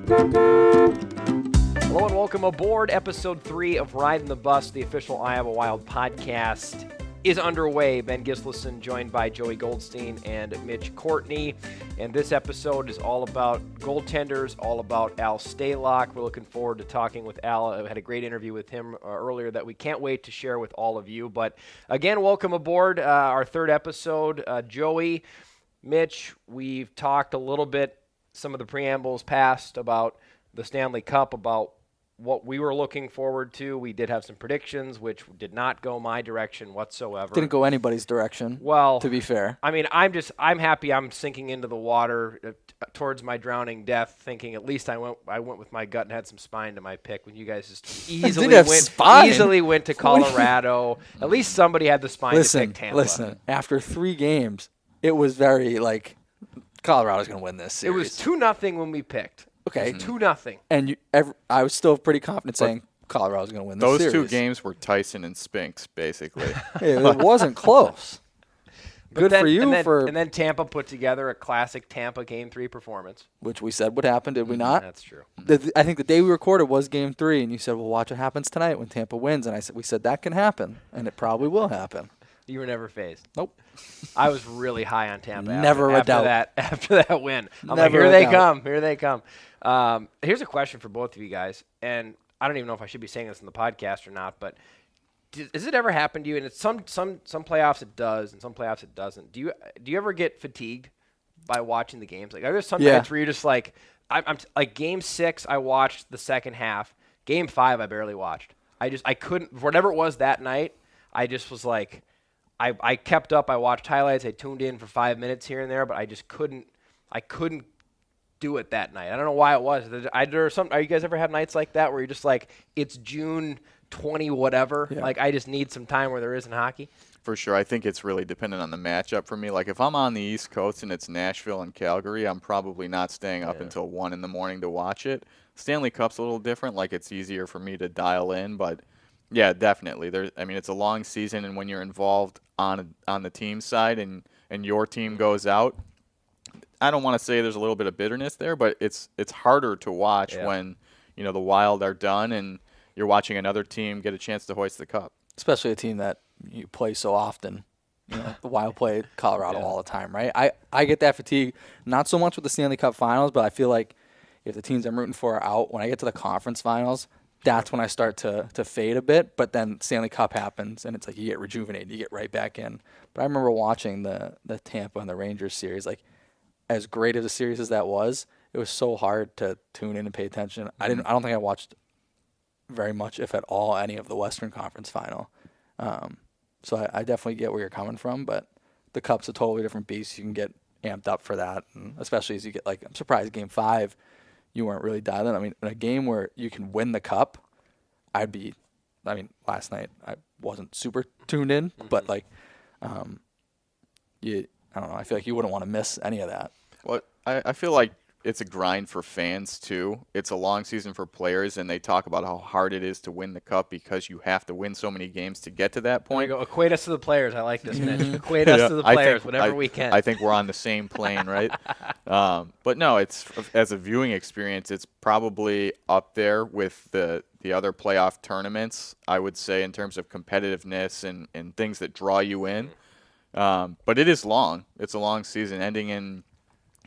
Hello and welcome aboard. Episode 3 of Ridin the Bus, the official Iowa Wild podcast, is underway. Ben Gislason joined by Joey Goldstein and Mitch Courtney. And this episode is all about goaltenders, all about Alex Stalock. We're looking forward to talking with Al. I had a great interview with him earlier that we can't wait to share with all of you. But again, welcome aboard our third episode. Joey, Mitch, we've talked a little bit, some of the preambles past about the Stanley Cup, about what we were looking forward to. We did have some predictions, which did not go my direction whatsoever. Didn't go anybody's direction, well, to be fair. I mean, I'm happy I'm sinking into the water towards my drowning death, thinking at least I went with my gut and had some spine to my pick when you guys just easily went to Colorado. At least somebody had the spine to pick Tampa. Listen, after 3 games, it was very like Colorado's going to win this series. It was 2-0 when we picked. Okay. 2-0. And I was still pretty confident saying Colorado's going to win this series. Those 2 games were Tyson and Spinks, basically. It wasn't close. Good for you. And then Tampa put together a classic Tampa Game 3 performance. Which we said would happen, did we not? That's true. I think the day we recorded was Game 3, and you said, well, watch what happens tonight when Tampa wins. And we said that can happen, and it probably will happen. You were never phased. Nope. I was really high on Tampa Never a doubt. After that win. I'm Never like, here a they doubt. come. Here they come. Here's a question for both of you guys, and I don't even know if I should be saying this in the podcast or not, but does it ever happen to you? And it's some playoffs it does, and some playoffs it doesn't. Do you ever get fatigued by watching the games? Like, are there some nights where you're just like, I'm like Game 6, I watched the second half. Game 5, I barely watched. I couldn't, whatever it was that night. I just was like, I kept up. I watched highlights. I tuned in for 5 minutes here and there, but I just couldn't do it that night. I don't know why it was. Are you guys ever have nights like that where you're just like, it's June 20 whatever, like I just need some time where there isn't hockey? For sure. I think it's really dependent on the matchup for me. Like if I'm on the East Coast and it's Nashville and Calgary, I'm probably not staying up until 1 in the morning to watch it. Stanley Cup's a little different. Like it's easier for me to dial in, but yeah, definitely. It's a long season, and when you're involved on the team side and your team goes out, I don't want to say there's a little bit of bitterness there, but it's harder to watch when the Wild are done and you're watching another team get a chance to hoist the cup. Especially a team that you play so often. The Wild play Colorado all the time, right? I get that fatigue, not so much with the Stanley Cup Finals, but I feel like if the teams I'm rooting for are out, when I get to the conference finals, that's when I start to fade a bit. But then Stanley Cup happens, and it's like you get rejuvenated, you get right back in. But I remember watching the Tampa and the Rangers series, like as great as a series as that was, it was so hard to tune in and pay attention. I don't think I watched very much, if at all, any of the Western Conference Final. So I definitely get where you're coming from, but the Cup's a totally different beast. You can get amped up for that, and especially as you get, like, I'm surprised Game 5 you weren't really dialed in. I mean, in a game where you can win the Cup, last night I wasn't super tuned in, but like, I don't know. I feel like you wouldn't want to miss any of that. Well, I feel like it's a grind for fans too. It's a long season for players, and they talk about how hard it is to win the Cup because you have to win so many games to get to that point. There you go. Equate us to the players. I like this, Mitch. Equate us to the players whenever we can. I think we're on the same plane, right? But no, it's as a viewing experience, it's probably up there with the other playoff tournaments, I would say, in terms of competitiveness and things that draw you in. But it is long. It's a long season. Ending in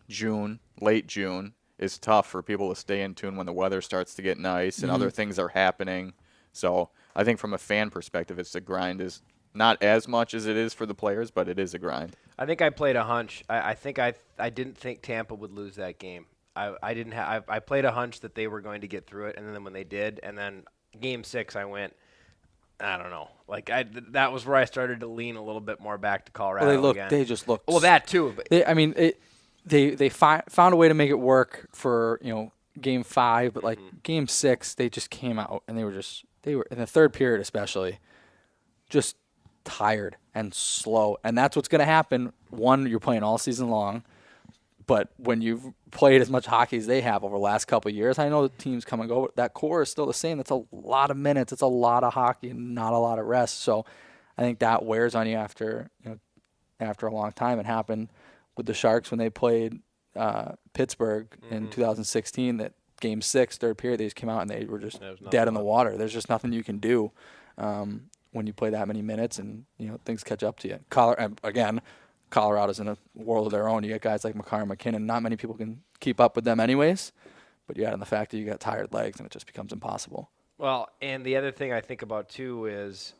June, late June, is tough for people to stay in tune when the weather starts to get nice and other things are happening. So I think from a fan perspective, it's a grind. Is not as much as it is for the players, but it is a grind. I think I played a hunch. I think I didn't think Tampa would lose that game. I played a hunch that they were going to get through it, and then when they did, and then Game 6, I went, I don't know. Like that was where I started to lean a little bit more back to Colorado. Well, again. They just looked. Well, that too. But They found a way to make it work for Game 5, but like Game 6, they just came out and they were in the third period especially just tired and slow, and that's what's going to happen. One, you're playing all season long, but when you've played as much hockey as they have over the last couple of years, I know the teams come and go, but that core is still the same. That's a lot of minutes. It's a lot of hockey and not a lot of rest. So I think that wears on you after a long time. It happened with the Sharks when they played Pittsburgh in 2016, that Game 6, third period, they just came out and they were just There's dead in the nothing water. There's just nothing you can do when you play that many minutes and, things catch up to you. Colorado's in a world of their own. You got guys like Makar and McKinnon. Not many people can keep up with them anyways, but you add in the fact that you got tired legs and it just becomes impossible. Well, and the other thing I think about, too, is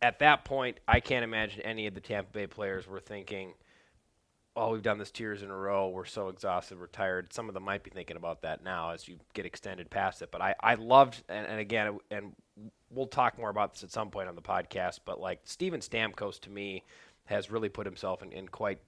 at that point, I can't imagine any of the Tampa Bay players were thinking, oh, we've done this 2 years in a row. We're so exhausted. We're tired. Some of them might be thinking about that now as you get extended past it. But I loved, and again, and we'll talk more about this at some point on the podcast, but like Steven Stamkos to me has really put himself in quite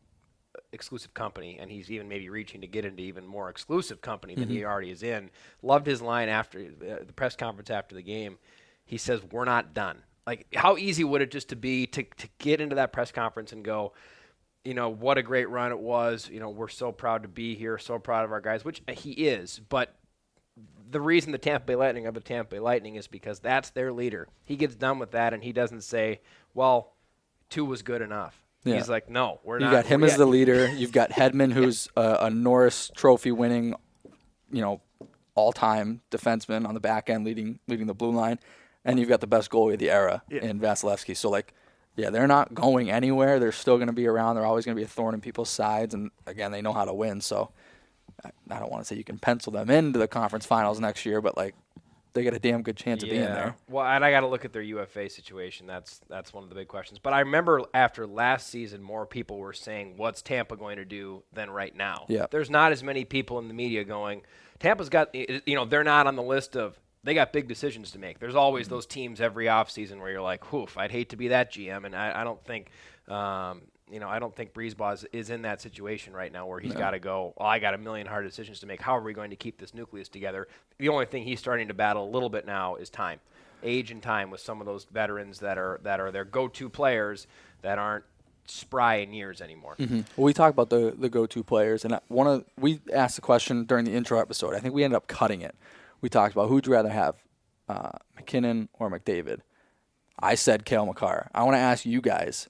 exclusive company, and he's even maybe reaching to get into even more exclusive company than he already is in. Loved his line after the press conference after the game. He says, we're not done. Like, how easy would it just to be to get into that press conference and go, what a great run it was. We're so proud to be here, so proud of our guys, which he is. But the reason the Tampa Bay Lightning are the Tampa Bay Lightning is because that's their leader. He gets done with that, and he doesn't say, well, 2 was good enough. Yeah. He's like, no, we're not. You got him as the leader. You've got Hedman, who's a Norris Trophy winning, all-time defenseman on the back end, leading the blue line. And you've got the best goalie of the era in Vasilevsky. So, they're not going anywhere. They're still going to be around. They're always going to be a thorn in people's sides. And, again, they know how to win. So, I don't want to say you can pencil them into the conference finals next year, but, they got a damn good chance of being there. Well, and I got to look at their UFA situation. That's one of the big questions. But I remember after last season, more people were saying, what's Tampa going to do than right now? Yeah. There's not as many people in the media going, Tampa's got, they're not on the list of, they got big decisions to make. There's always those teams every offseason where you're like, whoof, I'd hate to be that GM. And I don't think, I don't think Breezeball is in that situation right now where he's got to go, I got a million hard decisions to make. How are we going to keep this nucleus together? The only thing he's starting to battle a little bit now is time. Age and time with some of those veterans that are their go-to players that aren't spry in years anymore. Mm-hmm. Well, we talk about the go-to players, and we asked the question during the intro episode. I think we ended up cutting it. We talked about who'd you rather have, McKinnon or McDavid. I said Cale Makar. I want to ask you guys,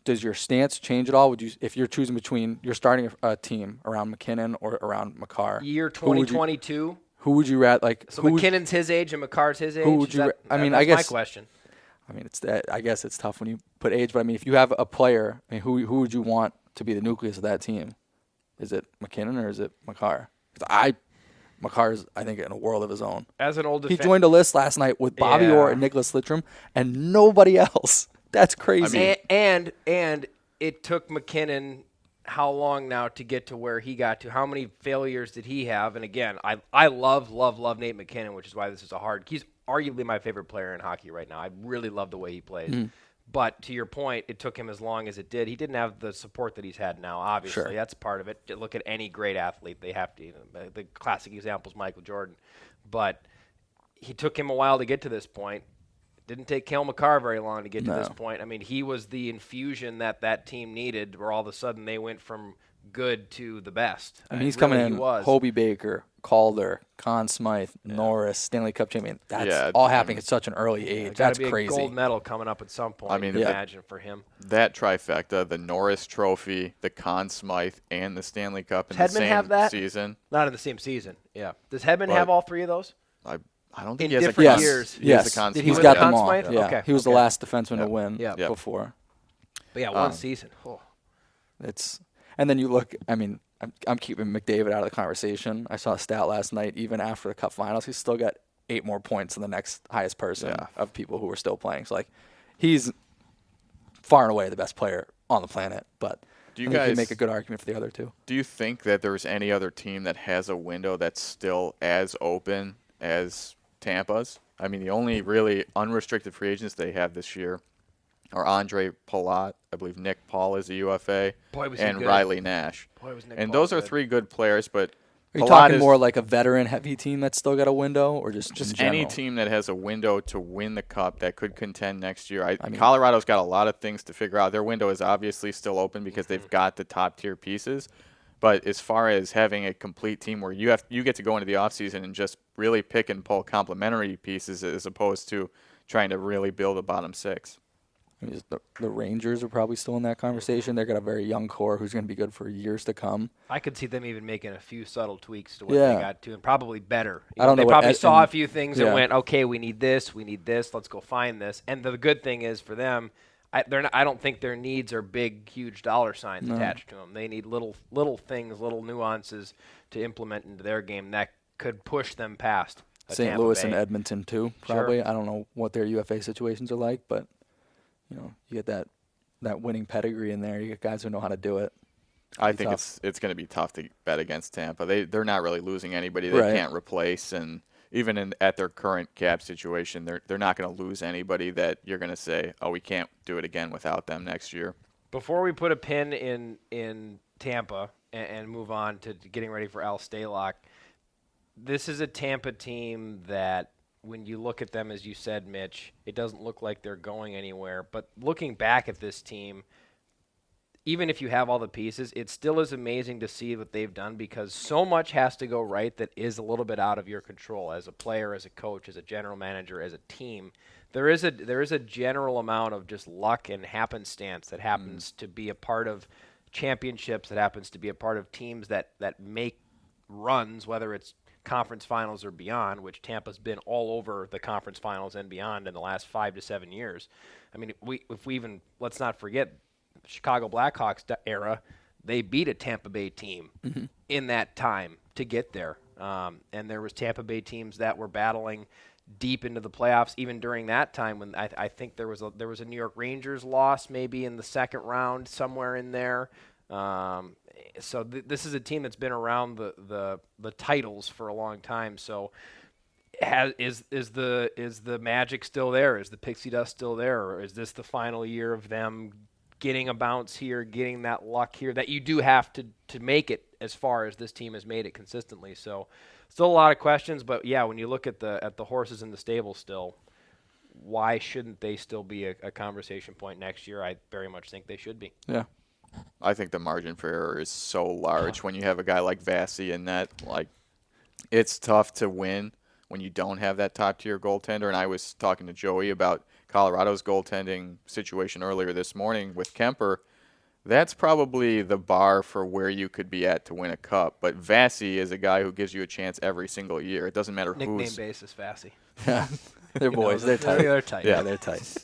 does your stance change at all? If you're choosing between, you're starting a team around McKinnon or around Makar? Year 2022. Who would you rather So McKinnon's his age and Makar's his age. Who would you? That's my question. I mean, I guess it's tough when you put age, but I mean, if you have a player, who would you want to be the nucleus of that team? Is it McKinnon or is it Makar? Makar's, I think, in a world of his own. As an old he joined a list last night with Bobby Orr and Nicholas Lidstrom and nobody else. That's crazy. And it took McKinnon how long now to get to where he got to? How many failures did he have? And again, I love Nate McKinnon, which is why this is he's arguably my favorite player in hockey right now. I really love the way he plays. Mm. But to your point, it took him as long as it did. He didn't have the support that he's had now, obviously. Sure. That's part of it. Look at any great athlete. They have to. The classic example is Michael Jordan. But he took him a while to get to this point. Didn't take Cale Makar very long to get to this point. I mean, he was the infusion that team needed where all of a sudden they went from good to the best. I mean, he's coming in, Hobie Baker, Calder, Conn Smythe, Norris, Stanley Cup champion. That's all happening at such an early age. That's crazy. A gold medal coming up at some point. I mean, imagine for him. That trifecta, the Norris Trophy, the Conn Smythe, and the Stanley Cup in the same have that? season. Not in the same season, yeah. Does Hedman have all three of those? I don't think in he has different a years. Yes, he's got them all. Yeah. Okay. He was the last defenseman to win before. But yeah, one season. Oh. And then you look. I mean, I'm keeping McDavid out of the conversation. I saw a stat last night. Even after the Cup Finals, he's still got 8 more points than the next highest person of people who are still playing. So he's far and away the best player on the planet. But do you guys make a good argument for the other two? Do you think that there's any other team that has a window that's still as open as Tampa's? I mean, the only really unrestricted free agents they have this year are Andre Palat, I believe Nick Paul is a UFA, and Riley Nash. And those are 3 good players, but are you talking more like a veteran-heavy team that's still got a window, or just any team that has a window to win the Cup that could contend next year? I mean, Colorado's got a lot of things to figure out. Their window is obviously still open because they've got the top-tier pieces. But as far as having a complete team where you get to go into the offseason and just really pick and pull complementary pieces as opposed to trying to really build a bottom 6. I mean, the Rangers are probably still in that conversation. They've got a very young core who's going to be good for years to come. I could see them even making a few subtle tweaks to what they got to, and probably better. I don't know. They probably saw a few things and went, okay, we need this, let's go find this. And the good thing is for them, I don't think their needs are big, huge dollar signs attached to them. They need little things, little nuances to implement into their game that could push them past St. Louis and Edmonton too, probably. Sure. I don't know what their UFA situations are like, but you get that winning pedigree in there. You get guys who know how to do it. I think it's going to be tough to bet against Tampa. They're not really losing anybody they can't replace, and even at their current cap situation, they're not going to lose anybody that you're going to say, oh, we can't do it again without them next year. Before we put a pin in Tampa and move on to getting ready for Alex Stalock, this is a Tampa team that, when you look at them, as you said, Mitch, it doesn't look like they're going anywhere. But looking back at this team, even if you have all the pieces, it still is amazing to see what they've done, because so much has to go right that is a little bit out of your control as a player, as a coach, as a general manager, as a team. There is a general amount of just luck and happenstance that happens to be a part of championships, that happens to be a part of teams that make runs, whether it's conference finals or beyond, which Tampa's been all over the conference finals and beyond in the last 5 to 7 years. I mean, let's not forget Chicago Blackhawks era, they beat a Tampa Bay team in that time to get there. And there was Tampa Bay teams that were battling deep into the playoffs even during that time, when I think there was a New York Rangers loss maybe in the second round, somewhere in there. So this is a team that's been around the titles for a long time. So is the magic still there? Is the pixie dust still there? Or is this the final year of them getting a bounce here, getting that luck here that you do have to make it, as far as this team has made it consistently? So still a lot of questions, but yeah, when you look at the horses in the stable still, why shouldn't they still be a conversation point next year? I very much think they should be. Yeah. I think the margin for error is so large when you have a guy like Vasi in that. Like, it's tough to win when you don't have that top-tier goaltender. And I was talking to Joey about Colorado's goaltending situation earlier this morning with Kemper. That's probably the bar for where you could be at to win a cup. But Vasi is a guy who gives you a chance every single year. It doesn't matter Nickname who's. basis, Vasi. Yeah. They're boys. They're tight. They're tight. Yeah, they're tight.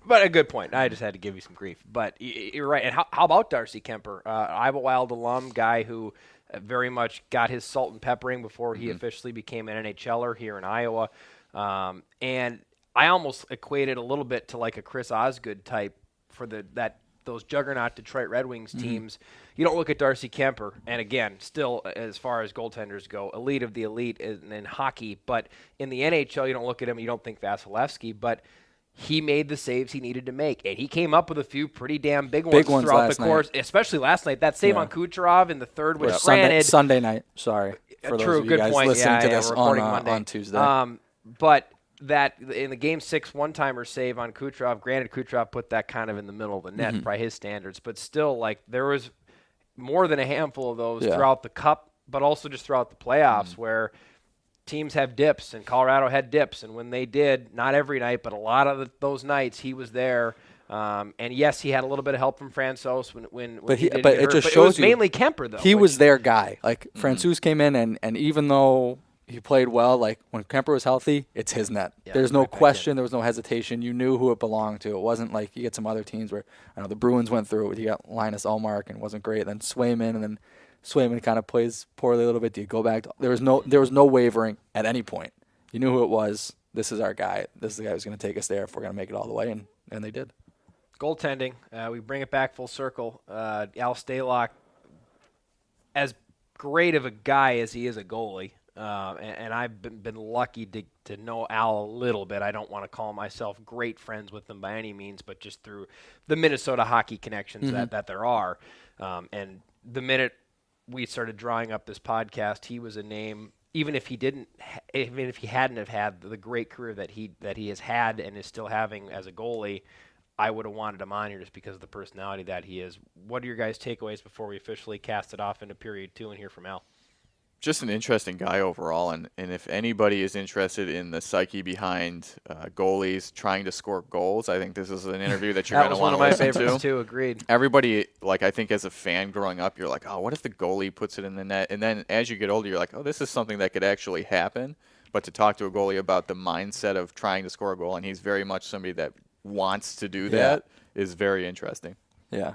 But a good point. I just had to give you some grief. But you're right. And how about Darcy Kemper? Iowa Wild alum, guy who very much got his salt and peppering before he officially became an NHLer here in Iowa. And I almost equated a little bit to like a Chris Osgood type for those juggernaut Detroit Red Wings teams. You don't look at Darcy Kemper, and again, still as far as goaltenders go, elite of the elite in hockey. But in the NHL, you don't look at him, you don't think Vasilevsky, but he made the saves he needed to make, and he came up with a few pretty damn big ones throughout the course, especially last night. That save on Kucherov in the third, which granted Sunday night. Sorry, for those of you guys listening to this on Tuesday. But that in the Game 6 one-timer save on Kucherov, granted Kucherov put that kind of in the middle of the net by his standards, but still, like, there was more than a handful of those throughout the Cup, but also just throughout the playoffs where teams have dips, and Colorado had dips, and when they did, not every night, but a lot of those nights, he was there. And yes, he had a little bit of help from Francouz when he did get hurt, just but shows it was mainly Kemper, though. He was their guy. Like, Francouz came in, and even though he played well, like, when Kemper was healthy, it's his net. Yeah, There's no question. There was no hesitation. You knew who it belonged to. It wasn't like you get some other teams where, I know, the Bruins went through it. You got Linus Ullmark and wasn't great. Then Swayman, and then Swayman kind of plays poorly a little bit. Do you go back? There was no wavering at any point. You knew who it was. This is our guy. This is the guy who's going to take us there if we're going to make it all the way, and they did. Goaltending, we bring it back full circle. Al Stalock, as great of a guy as he is a goalie, and I've been lucky to know Al a little bit. I don't want to call myself great friends with him by any means, but just through the Minnesota hockey connections that there are. And the minute we started drawing up this podcast, he was a name. Even if he hadn't have had the great career that he has had and is still having as a goalie, I would have wanted him on here just because of the personality that he is. What are your guys' takeaways before we officially cast it off into period 2 and hear from Al? just an interesting guy overall, and if anybody is interested in the psyche behind goalies trying to score goals, I think this is an interview that you're going to want to listen to. That was one of my favorites too. Agreed. Everybody, like, I think as a fan growing up, you're like, oh, what if the goalie puts it in the net? And then as you get older, you're like, oh, this is something that could actually happen. But to talk to a goalie about the mindset of trying to score a goal, and he's very much somebody that wants to do that, is very interesting. Yeah,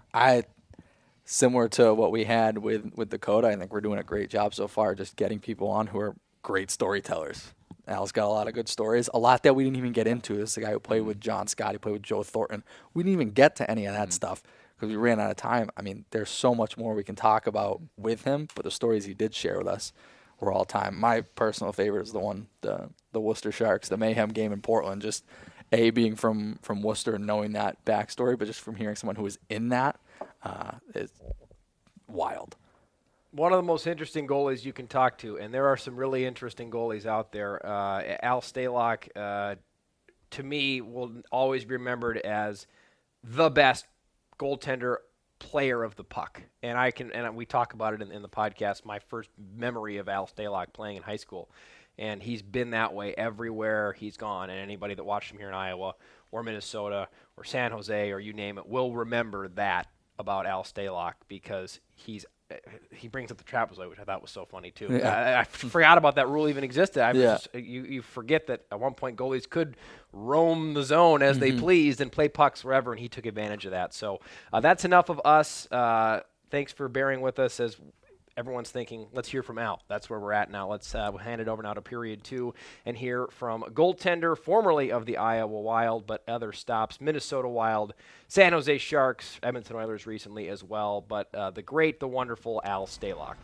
similar to what we had with Dakota, I think we're doing a great job so far just getting people on who are great storytellers. Al's got a lot of good stories, a lot that we didn't even get into. This is the guy who played with John Scott, he played with Joe Thornton. We didn't even get to any of that stuff because we ran out of time. I mean, there's so much more we can talk about with him, but the stories he did share with us were all time. My personal favorite is the Worcester Sharks, the Mayhem game in Portland, just being from Worcester and knowing that backstory, but just from hearing someone who was in that, is wild. One of the most interesting goalies you can talk to, and there are some really interesting goalies out there. Al Stalock, to me, will always be remembered as the best goaltender player of the puck. And we talk about it in the podcast, my first memory of Al Stalock playing in high school. And he's been that way everywhere he's gone. And anybody that watched him here in Iowa or Minnesota or San Jose or you name it will remember that about Al Stalock because he brings up the trapezoid, which I thought was so funny too. Yeah. I forgot about that rule even existed. You forget that at one point goalies could roam the zone as they pleased and play pucks wherever, and he took advantage of that. So that's enough of us. Thanks for bearing with us as everyone's thinking, let's hear from Al. That's where we're at now. Let's hand it over now to period 2 and hear from goaltender, formerly of the Iowa Wild, but other stops, Minnesota Wild, San Jose Sharks, Edmonton Oilers recently as well, but the great, the wonderful Al Stalock.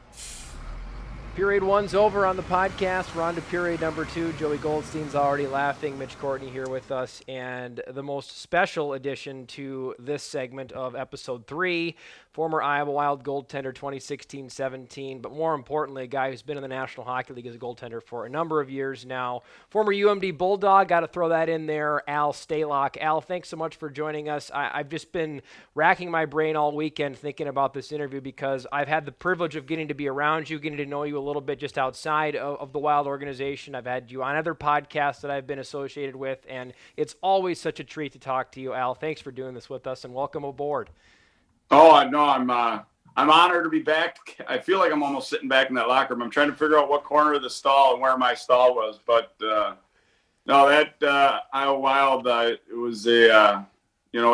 Period 1's over on the podcast. We're on to period number 2. Joey Goldstein's already laughing. Mitch Courtney here with us. And the most special addition to this segment of episode 3, former Iowa Wild goaltender 2016-17, but more importantly, a guy who's been in the National Hockey League as a goaltender for a number of years now. Former UMD Bulldog, got to throw that in there, Al Stalock. Al, thanks so much for joining us. I've just been racking my brain all weekend thinking about this interview because I've had the privilege of getting to be around you, getting to know you a little bit just outside of the Wild organization. I've had you on other podcasts that I've been associated with, and it's always such a treat to talk to you, Al. Thanks for doing this with us, and welcome aboard. Oh, no, I'm honored to be back. I feel like I'm almost sitting back in that locker room. I'm trying to figure out what corner of the stall and where my stall was. But, no, that Iowa Wild, it was a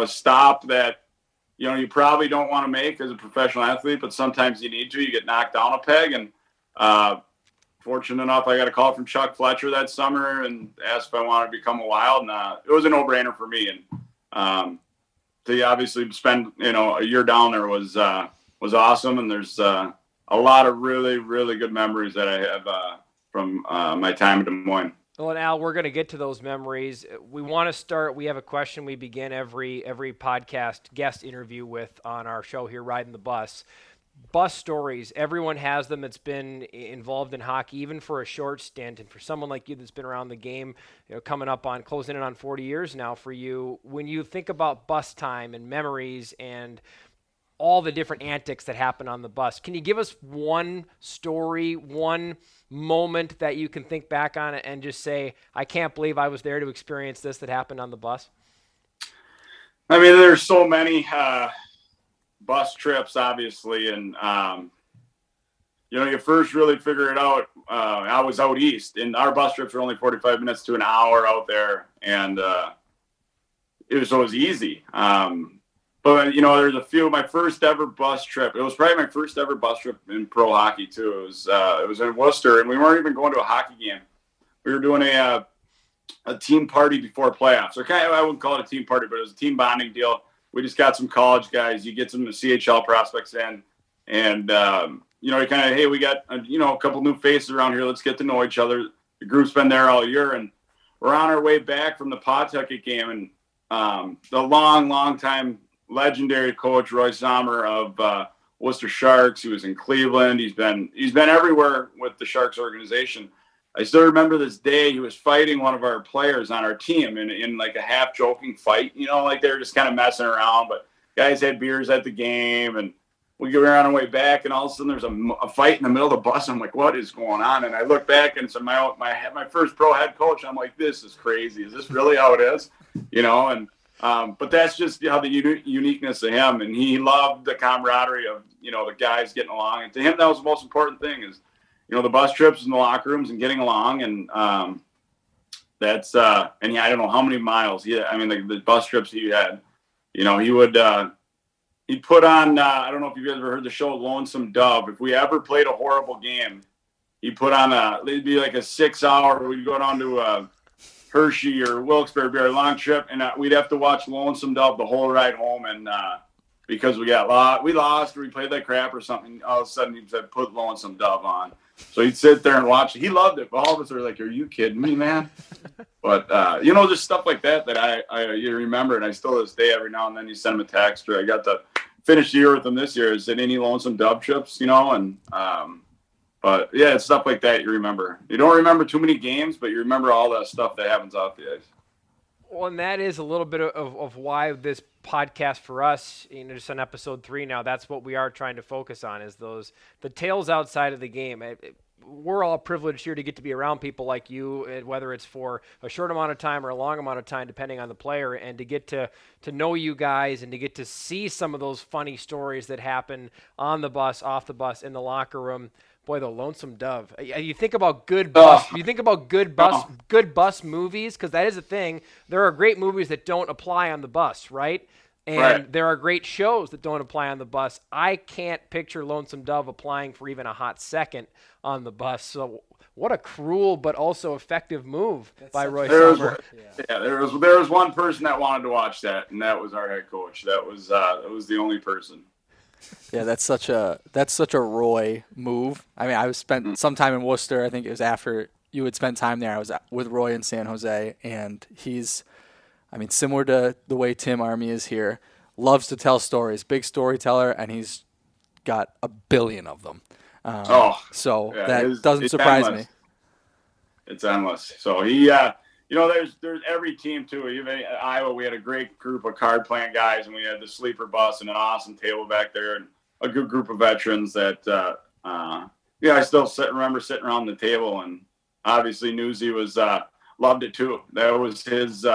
stop that, you probably don't want to make as a professional athlete, but sometimes you need to. You get knocked down a peg. And fortunate enough, I got a call from Chuck Fletcher that summer and asked if I wanted to become a Wild. And it was a no-brainer for me. And to obviously spend, a year down there was awesome. And there's a lot of really, really good memories that I have from my time in Des Moines. Well, and Al, we're going to get to those memories. We want to start. We have a question we begin every podcast guest interview with on our show here, Ridin the Bus. Bus stories. Everyone has them that's been involved in hockey, even for a short stint. And for someone like you that's been around the game, coming up on closing in on 40 years now for you, when you think about bus time and memories and all the different antics that happen on the bus, can you give us one story, one moment that you can think back on it and just say, I can't believe I was there to experience this that happened on the bus? I mean, there's so many bus trips, obviously, and you first really figure it out. I was out east, and our bus trips were only 45 minutes to an hour out there, and it was easy. But there's a few. My first ever bus trip. It was probably my first ever bus trip in pro hockey too. It was in Worcester, and we weren't even going to a hockey game. We were doing a team party before playoffs. Or I wouldn't call it a team party, but it was a team bonding deal. We just got some college guys. You get some CHL prospects in, and you kind of, hey, we got a couple new faces around here. Let's get to know each other. The group's been there all year, and we're on our way back from the Pawtucket game, and the long time legendary coach Roy Sommer of Worcester Sharks. He was in Cleveland. He's been everywhere with the Sharks organization. I still remember this day. He was fighting one of our players on our team in like a half joking fight, like they were just kind of messing around, but guys had beers at the game. And we were on our way back, and all of a sudden there's a fight in the middle of the bus. I'm like, what is going on? And I look back, and it's my first pro head coach. I'm like, this is crazy. Is this really how it is? And but that's just how the uniqueness of him, and he loved the camaraderie of the guys getting along, and to him that was the most important thing is the bus trips and the locker rooms and getting along, and that's and I don't know how many miles. I mean the bus trips he had, he would he'd put on I don't know if you've ever heard the show Lonesome Dove. If we ever played a horrible game, he put on it'd be like a 6 hour. We'd go down to Hershey or Wilkes-Barre, be our long trip, and we'd have to watch Lonesome Dove the whole ride home, and because we lost, or we played like crap or something. All of a sudden, he said, "Put Lonesome Dove on." So he'd sit there and watch it. He loved it, but all of us were like, "Are you kidding me, man?" But just stuff like that you remember, and I still to this day every now and then you send him a text, or I got to finish the year with him this year. Is it any Lonesome Dove trips? And but yeah, it's stuff like that you remember. You don't remember too many games, but you remember all that stuff that happens off the ice. Well, and that is a little bit of why this podcast for us, just on episode 3 now, that's what we are trying to focus on is the tales outside of the game. We're all privileged here to get to be around people like you, whether it's for a short amount of time or a long amount of time, depending on the player, and to get to know you guys and to get to see some of those funny stories that happen on the bus, off the bus, in the locker room. Boy, the Lonesome Dove. You think about good bus. You think about good bus movies, because that is a thing. There are great movies that don't apply on the bus, right? And there are great shows that don't apply on the bus. I can't picture Lonesome Dove applying for even a hot second on the bus. So what a cruel but also effective move by Roy Selmer. There was one person that wanted to watch that, and that was our head coach. That was the only person. Yeah, that's such a Roy move. I mean, I spent some time in Worcester. I think it was after you had spent time there. I was with Roy in San Jose, and he's, similar to the way Tim Army is here, loves to tell stories, big storyteller, and he's got a billion of them. That doesn't surprise me. It's endless. So he, there's every team too. Even at Iowa, we had a great group of card playing guys, and we had the sleeper bus and an awesome table back there, and a good group of veterans that, I still remember sitting around the table, and obviously Newsy was loved it too. That was his,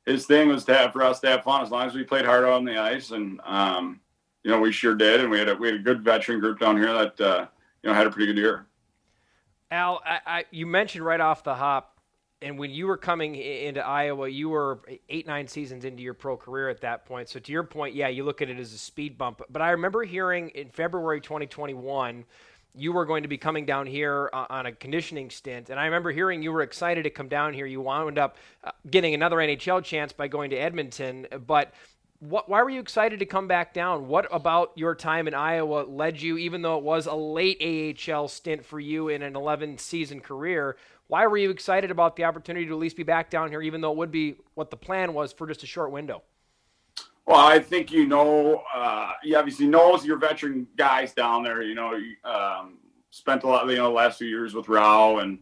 his thing was for us to have fun as long as we played hard on the ice, and we sure did, and we had a good veteran group down here that had a pretty good year. Al, you mentioned right off the hop, and when you were coming into Iowa, you were 8-9 seasons into your pro career at that point. So to your point, yeah, you look at it as a speed bump. But I remember hearing in February 2021, you were going to be coming down here on a conditioning stint. And I remember hearing you were excited to come down here. You wound up getting another NHL chance by going to Edmonton. But why were you excited to come back down? What about your time in Iowa led you, even though it was a late AHL stint for you in an 11-season career, why were you excited about the opportunity to at least be back down here, even though it would be what the plan was for just a short window? Well, I think you obviously know your veteran guys down there. Spent a lot, the last few years with Rao, and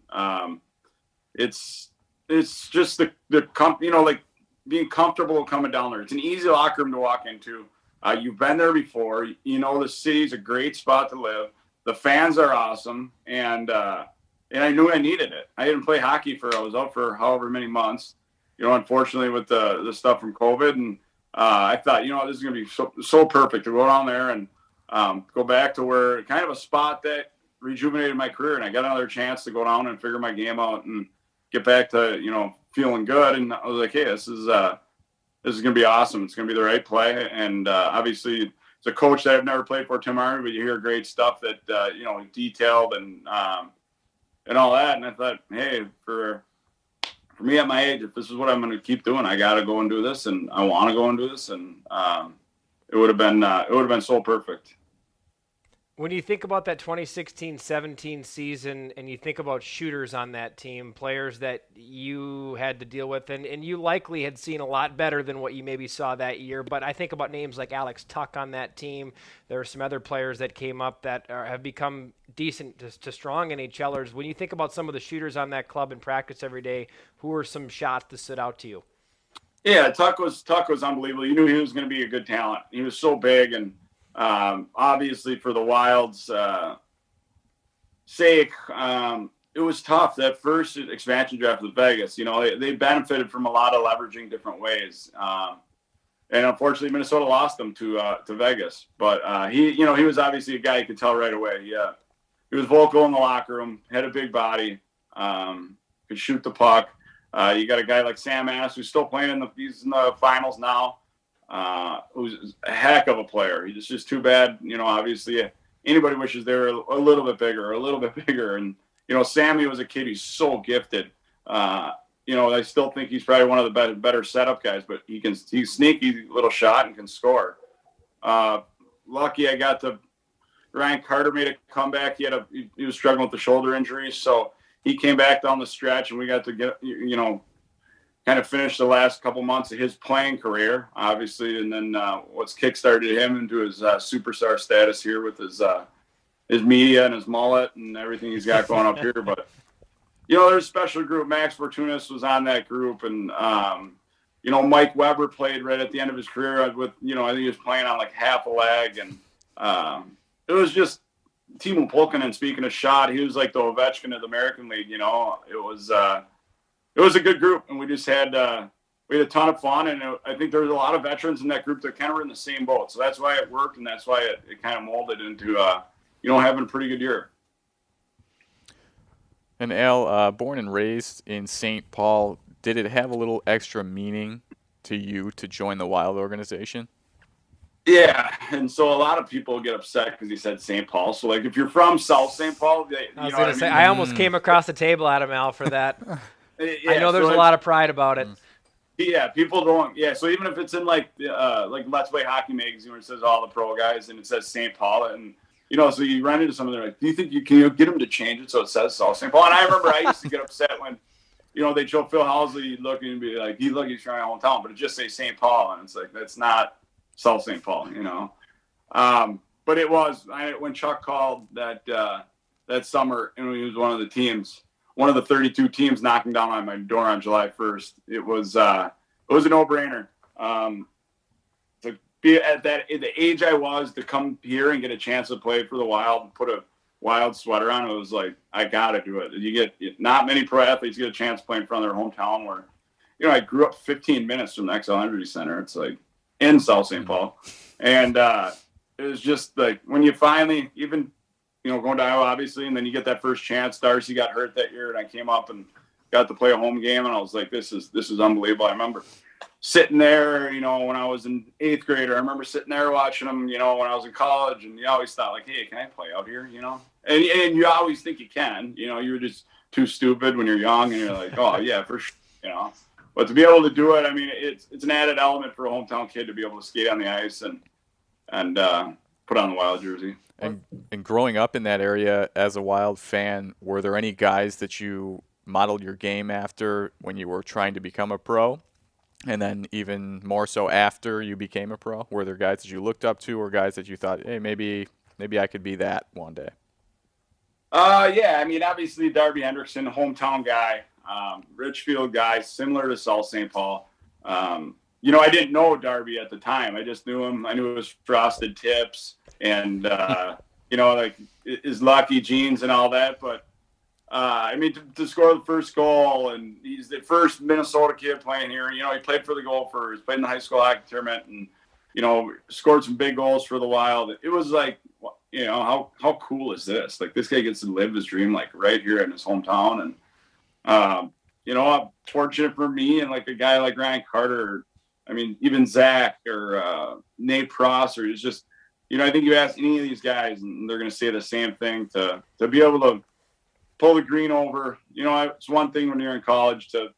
it's just the being comfortable coming down there. It's an easy locker room to walk into. You've been there before. The city's a great spot to live. The fans are awesome, and I knew I needed it. I didn't play hockey I was out for however many months. Unfortunately with the stuff from COVID, and I thought, this is going to be so perfect to go down there and go back to where kind of a spot that rejuvenated my career, and I got another chance to go down and figure my game out and get back to feeling good. And I was like, hey, this is going to be awesome. It's going to be the right play, and obviously it's a coach that I've never played for, Tim Army, but you hear great stuff that detailed and all that. And I thought, hey, for me at my age, if this is what I'm going to keep doing, I got to go and do this, and I want to go and do this. And it would have been so perfect. When you think about that 2016-17 season and you think about shooters on that team, players that you had to deal with, and you likely had seen a lot better than what you maybe saw that year, but I think about names like Alex Tuck on that team. There are some other players that came up that have become decent to strong NHLers. When you think about some of the shooters on that club in practice every day, who are some shots that stood out to you? Yeah, Tuck was unbelievable. You knew he was going to be a good talent. He was so big, and Obviously, for the Wild's sake, it was tough. That first expansion draft with Vegas, they benefited from a lot of leveraging different ways. And unfortunately, Minnesota lost them to Vegas. But he was obviously a guy you could tell right away. He was vocal in the locker room, had a big body, could shoot the puck. You got a guy like Sam Ass who's still playing he's in the finals now, who's a heck of a player. It's just too bad, obviously anybody wishes they were a little bit bigger. And, Sammy was a kid who's so gifted. I still think he's probably one of the better setup guys, but he's sneaky little shot and can score. Lucky I got Ryan Carter made a comeback. He was struggling with the shoulder injuries, so he came back down the stretch, and we got to get, kind of finish the last couple months of his playing career, obviously, and then what's kickstarted him into his superstar status here with his media and his mullet and everything he's got going up here. But there's a special group. Max Fortunas was on that group, and Mike Weber played right at the end of his career with I think he was playing on like half a leg, and it was just Timo Pulkkinen, speaking of shot, he was like the Ovechkin of the American League. It was a good group, and we just had we had a ton of fun, and I think there was a lot of veterans in that group that kind of were in the same boat. So that's why it worked, and that's why it kind of molded into having a pretty good year. And Al, born and raised in St. Paul, did it have a little extra meaning to you to join the Wild organization? Yeah, and so a lot of people get upset because he said St. Paul. So, like, if you're from South St. Paul, I was going to say, I almost came across the table at him, Al, for that. I know there's a lot of pride about it. Yeah, people don't. Yeah, so even if it's in like Let's Play Hockey magazine where it says all the pro guys and it says St. Paul, and so you run into someone, they're like, do you think you get them to change it so it says South St. Paul? And I remember I used to get upset when they show Phil Housley looking and be like, he's from my hometown, but it just say St. Paul, and it's like that's not South St. Paul, but it was when Chuck called that summer, and he was one of the teams, one of the 32 teams knocking down on my door on July 1st. It was a no-brainer. To be at the age I was, to come here and get a chance to play for the Wild and put a Wild sweater on, it was like, I got to do it. You get not many pro athletes get a chance to play in front of their hometown where, I grew up 15 minutes from the XL Energy Center. It's like in South St. Paul. And it was just like when you finally, even, going to Iowa, obviously, and then you get that first chance. Darcy got hurt that year, and I came up and got to play a home game, and I was like, this is unbelievable. I remember sitting there, when I was in 8th grade, I remember sitting there watching them, when I was in college, and you always thought, like, hey, can I play out here, And you always think you can, you're just too stupid when you're young, and you're like, oh, yeah, for sure, But to be able to do it, I mean, it's an added element for a hometown kid to be able to skate on the ice and put on the Wild jersey. And growing up in that area as a Wild fan, were there any guys that you modeled your game after when you were trying to become a pro? And then even more so after you became a pro? Were there guys that you looked up to or guys that you thought, hey, maybe I could be that one day? Yeah, I mean, obviously Darby Hendrickson, hometown guy, Richfield guy, similar to South St. Paul. I didn't know Darby at the time. I just knew him. I knew his frosted tips and, like his lucky jeans and all that. But, to score the first goal, and he's the first Minnesota kid playing here. He played for the Gophers, played in the high school hockey tournament, and, scored some big goals for the Wild. It was like, how cool is this? Like, this guy gets to live his dream, like, right here in his hometown. And, I'm fortunate for me and, like, a guy like Ryan Carter, even Zach or Nate Prosser is just, I think you ask any of these guys, and they're going to say the same thing, to be able to pull the green over. It's one thing when you're in college to,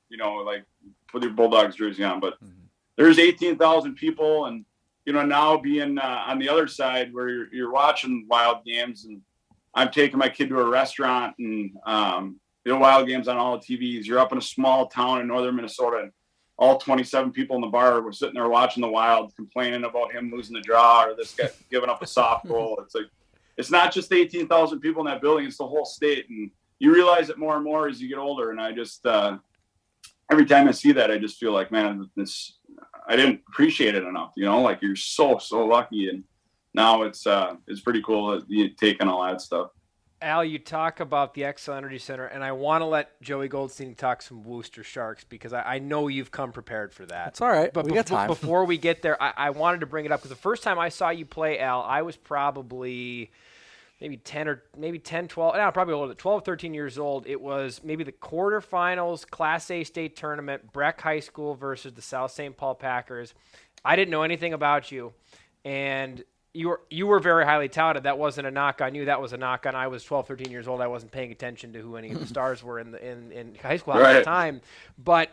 like, put your Bulldogs jersey on, but there's 18,000 people, and, now being on the other side where you're watching Wild games, and I'm taking my kid to a restaurant, and, Wild games on all the TVs. You're up in a small town in northern Minnesota, and all 27 people in the bar were sitting there watching the Wild, complaining about him losing the draw or this guy giving up a soft goal. It's like, it's not just 18,000 people in that building, it's the whole state. And you realize it more and more as you get older. And I just, every time I see that, I just feel like, man, I didn't appreciate it enough, like you're so lucky. And now it's pretty cool that you taking all that stuff. Al, you talk about the Xcel Energy Center, and I want to let Joey Goldstein talk some Worcester Sharks because I know you've come prepared for that. It's all right. But we got time. Before we get there, I wanted to bring it up because the first time I saw you play, Al, I was probably maybe 12, no, probably a little bit, 12, 13 years old. It was maybe the quarterfinals, Class A state tournament, Breck High School versus the South St. Paul Packers. I didn't know anything about you, and you were very highly touted. That wasn't a knock on you. That was a knock on I was 12, 13 years old. I wasn't paying attention to who any of the stars were in high school at the time. But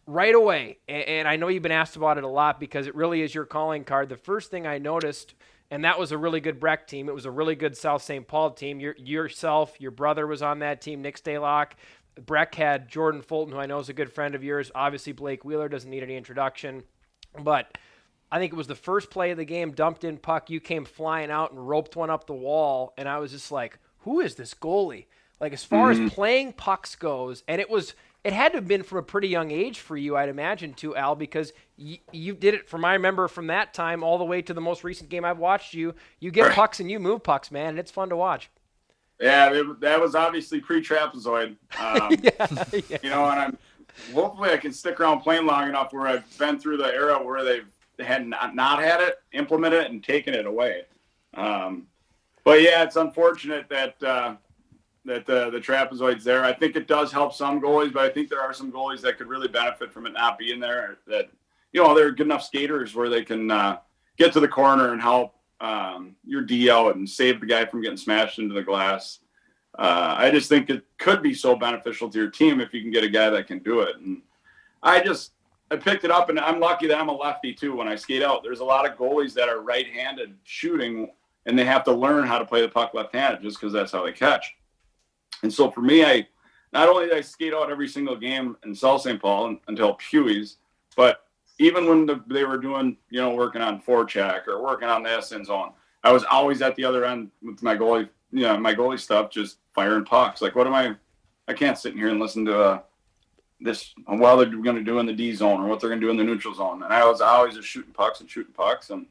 right away, and I know you've been asked about it a lot because it really is your calling card, the first thing I noticed, and that was a really good Breck team. It was a really good South St. Paul team. Yourself, your brother was on that team, Nick Stalock. Breck had Jordan Fulton, who I know is a good friend of yours. Obviously, Blake Wheeler doesn't need any introduction. But I think it was the first play of the game, dumped in puck. You came flying out and roped one up the wall. And I was just like, who is this goalie? Like, as far as playing pucks goes, and it had to have been from a pretty young age for you, I'd imagine, too, Al, because you did it, from I remember from that time all the way to the most recent game I've watched you. You get pucks and you move pucks, man, and it's fun to watch. Yeah, that was obviously pre-trapezoid. Yeah. You know, and hopefully I can stick around playing long enough where I've been through the era where they had not had it, implemented it, and taken it away. But yeah, it's unfortunate that the trapezoid's there. I think it does help some goalies, but I think there are some goalies that could really benefit from it not being there. That, you know, they're good enough skaters where they can get to the corner and help your D out and save the guy from getting smashed into the glass. I just think it could be so beneficial to your team if you can get a guy that can do it. And I picked it up, and I'm lucky that I'm a lefty too. When I skate out, there's a lot of goalies that are right-handed shooting, and they have to learn how to play the puck left-handed just because that's how they catch. And so for me, not only did I skate out every single game in South St. Paul until Pewey's, but even when they were doing, you know, working on forecheck or working on the S-in zone, I was always at the other end with my goalie stuff, just firing pucks. Like, I can't sit in here and listen to this while they're going to do in the D zone or what they're going to do in the neutral zone. And I was always just shooting pucks. And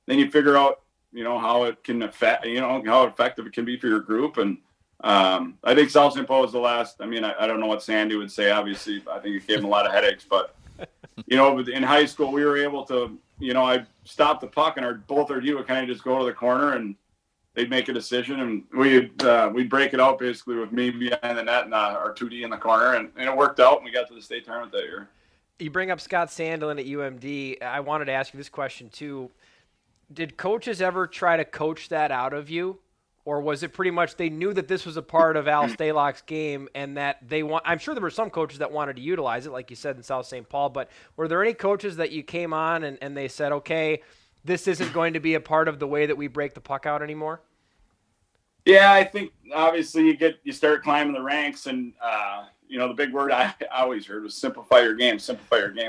then you figure out, you know, how it can affect, you know, how effective it can be for your group. And I think South St. Paul was the last. I mean, I don't know what Sandy would say. Obviously, I think it gave him a lot of headaches. But, you know, in high school, we were able to, you know, I stopped the puck and both our D would kind of just go to the corner and they'd make a decision, and we'd break it out basically with me behind the net and our 2D in the corner, and it worked out, and we got to the state tournament that year. You bring up Scott Sandelin at UMD. I wanted to ask you this question too. Did coaches ever try to coach that out of you, or was it pretty much they knew that this was a part of Al Stalock's game and that I'm sure there were some coaches that wanted to utilize it, like you said, in South St. Paul, but were there any coaches that you came on and they said, okay, this isn't going to be a part of the way that we break the puck out anymore? Yeah, I think obviously you start climbing the ranks, and you know, the big word I always heard was simplify your game,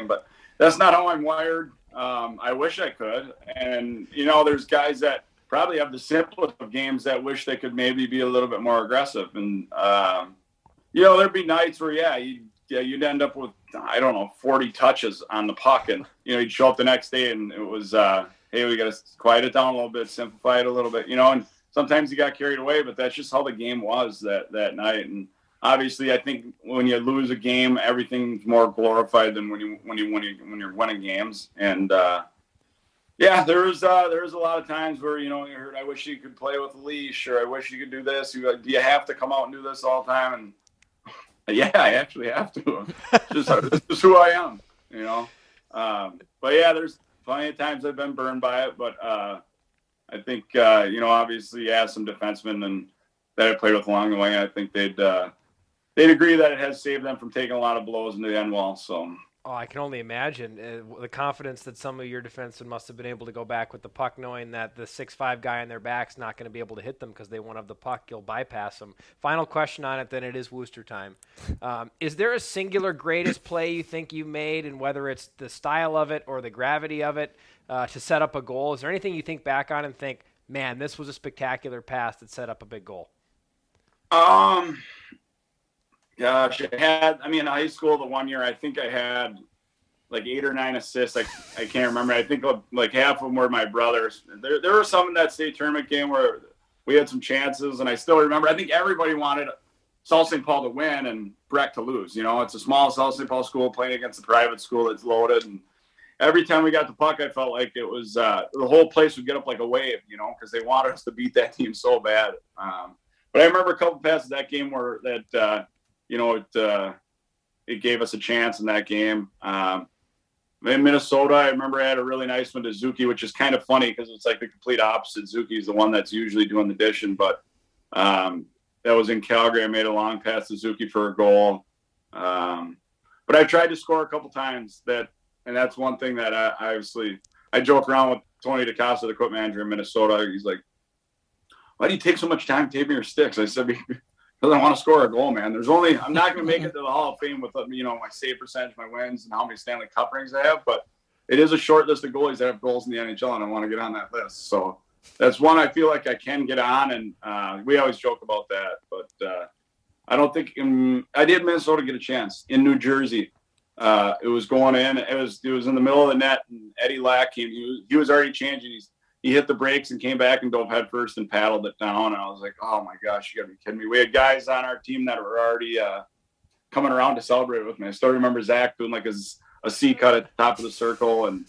but that's not how I'm wired. I wish I could, and you know, there's guys that probably have the simplest of games that wish they could maybe be a little bit more aggressive, and you know, there'd be nights where you'd end up with, I don't know, 40 touches on the puck, and you know, you'd show up the next day and it was hey, we got to quiet it down a little bit, simplify it a little bit, you know, and sometimes you got carried away, but that's just how the game was that night. And obviously, I think when you lose a game, everything's more glorified than when you're winning games. And yeah, there was a lot of times where, you know, you heard, I wish you could play with a leash, or I wish you could do this. Do you have to come out and do this all the time? And yeah, I actually have to. This is who I am, you know. But yeah, there's plenty of times I've been burned by it, but I think, you know, obviously as some defensemen and that I played with along the way, I think they'd agree that it has saved them from taking a lot of blows into the end wall. So. Oh, I can only imagine the confidence that some of your defensemen must have been able to go back with the puck, knowing that the 6'5" guy on their back's not going to be able to hit them because they won't have the puck. You'll bypass them. Final question on it, then it is Worcester time. Is there a singular greatest play you think you made, and whether it's the style of it or the gravity of it, to set up a goal? Is there anything you think back on and think, man, this was a spectacular pass that set up a big goal? Gosh, in high school, the one year, I think I had like 8 or 9 assists. I can't remember. I think like half of them were my brothers. There were some in that state tournament game where we had some chances, and I still remember. I think everybody wanted South St. Paul to win and Breck to lose. You know, it's a small South St. Paul school playing against a private school that's loaded, and every time we got the puck, I felt like it was the whole place would get up like a wave, you know, because they wanted us to beat that team so bad. But I remember a couple passes that game where it gave us a chance in that game. In Minnesota, I remember I had a really nice one to Zuki, which is kind of funny because it's like the complete opposite. Zuki's the one that's usually doing the dishing, but that was in Calgary. I made a long pass to Zuki for a goal. But I tried to score a couple times and that's one thing that I joke around with Tony DeCosta, the equipment manager in Minnesota. He's like, "Why do you take so much time taping your sticks?" I said, "Because I want to score a goal, man. I'm not going to make it to the Hall of Fame with, my save percentage, my wins, and how many Stanley Cup rings I have. But it is a short list of goalies that have goals in the NHL, and I want to get on that list. So that's one I feel like I can get on, and we always joke about that. But I don't think I did Minnesota get a chance in New Jersey. It was going in. It was in the middle of the net, and Eddie Lack came. He was already changing. He hit the brakes and came back and dove headfirst and paddled it down. And I was like, oh, my gosh, you got to be kidding me. We had guys on our team that were already coming around to celebrate with me. I still remember Zach doing like a C cut at the top of the circle and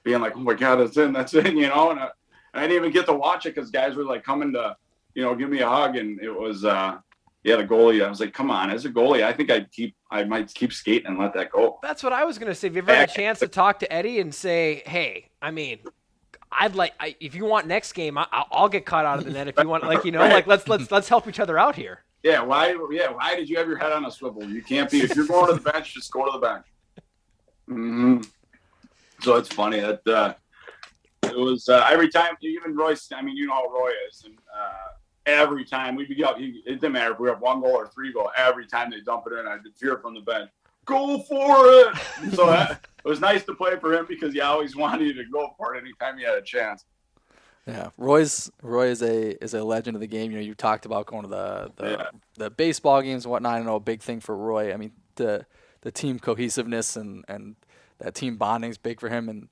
being like, oh, my God, that's in, you know. And I didn't even get to watch it because guys were like coming to, give me a hug. And it was, the goalie. I was like, come on, as a goalie, I think I might keep skating and let that go. That's what I was going to say. Have you ever had a chance to talk to Eddie and say, hey, if you want next game, I'll get caught out of the net. If you want, let's help each other out here. Yeah. Why did you have your head on a swivel? You can't be. If you're going to the bench, just go to the bench. Mm-hmm. So it's funny that it was every time. Even Royce. I mean, you know how Roy is, and every time we'd be up, it didn't matter if we were up 1 goal or 3 goal. Every time they dump it in, I'd hear from the bench, "Go for it!" And so it was nice to play for him because he always wanted you to go for it anytime you had a chance. Yeah, Roy is a legend of the game. You talked about going to the baseball games and whatnot. I know a big thing for Roy. I mean, the team cohesiveness and that team bonding is big for him. And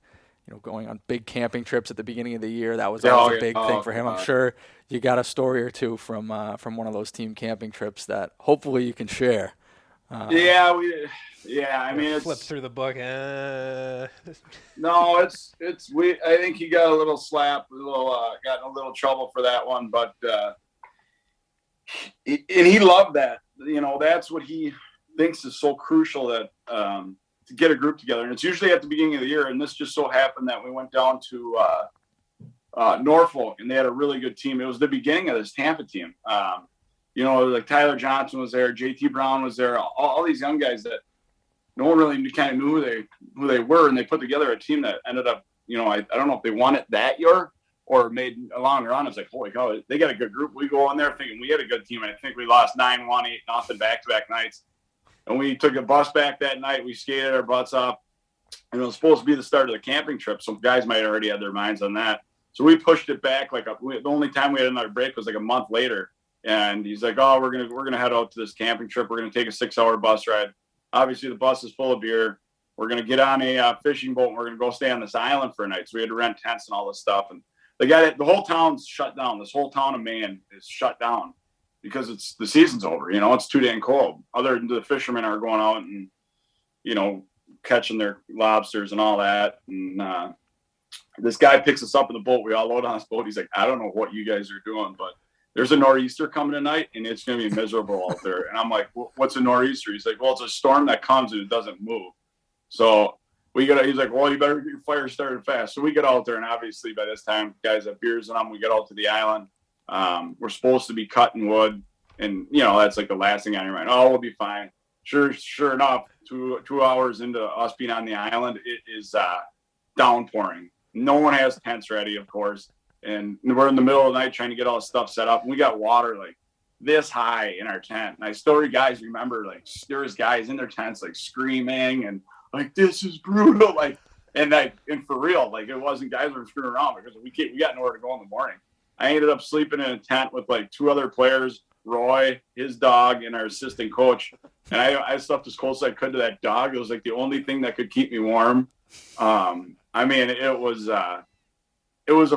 going on big camping trips at the beginning of the year, that was always a big thing for him. I'm sure you got a story or two from one of those team camping trips that hopefully you can share. I mean, flip through the book. No, I think he got a little slap, got in a little trouble for that one, but and he loved that. That's what he thinks is so crucial, that to get a group together, and it's usually at the beginning of the year. And this just so happened that we went down to Norfolk, and they had a really good team. It was the beginning of this Tampa team. Like Tyler Johnson was there, JT Brown was there, all these young guys that no one really kind of knew who they were, and they put together a team that ended up, I don't know if they won it that year or made a long run. It's like, holy cow, they got a good group. We go in there thinking we had a good team. I think we lost 9-1, 8-0 back-to-back nights, and we took a bus back that night. We skated our butts off, and it was supposed to be the start of the camping trip. Some guys might already had their minds on that, so we pushed it back. The only time we had another break was like a month later. And he's like, "Oh, we're gonna head out to this camping trip. We're gonna take a 6-hour bus ride. Obviously, the bus is full of beer. We're gonna get on a fishing boat, and we're gonna go stay on this island for a night." So we had to rent tents and all this stuff. And the whole town's shut down. This whole town of Maine is shut down because the season's over. It's too damn cold. Other than the fishermen are going out and catching their lobsters and all that. And this guy picks us up in the boat. We all load on this boat. He's like, "I don't know what you guys are doing, but there's a nor'easter coming tonight, and it's going to be miserable out there." And I'm like, "What's a nor'easter?" He's like, "Well, it's a storm that comes and it doesn't move." So he's like, "Well, you better get your fire started fast." So we get out there, and obviously by this time, guys have beers in them. We get out to the island. We're supposed to be cutting wood, and that's like the last thing on your mind. Oh, we'll be fine. Sure enough, 2 hours into us being on the island, it is downpouring. No one has tents ready, of course. And we're in the middle of the night trying to get all the stuff set up. And we got water like this high in our tent. And I still remember there was guys in their tents screaming and "This is brutal." And for real, it wasn't guys that were screwing around because we got nowhere to go in the morning. I ended up sleeping in a tent with 2 other players. Roy, his dog, and our assistant coach. And I stuffed as close as I could to that dog. It was like the only thing that could keep me warm. I mean, it was a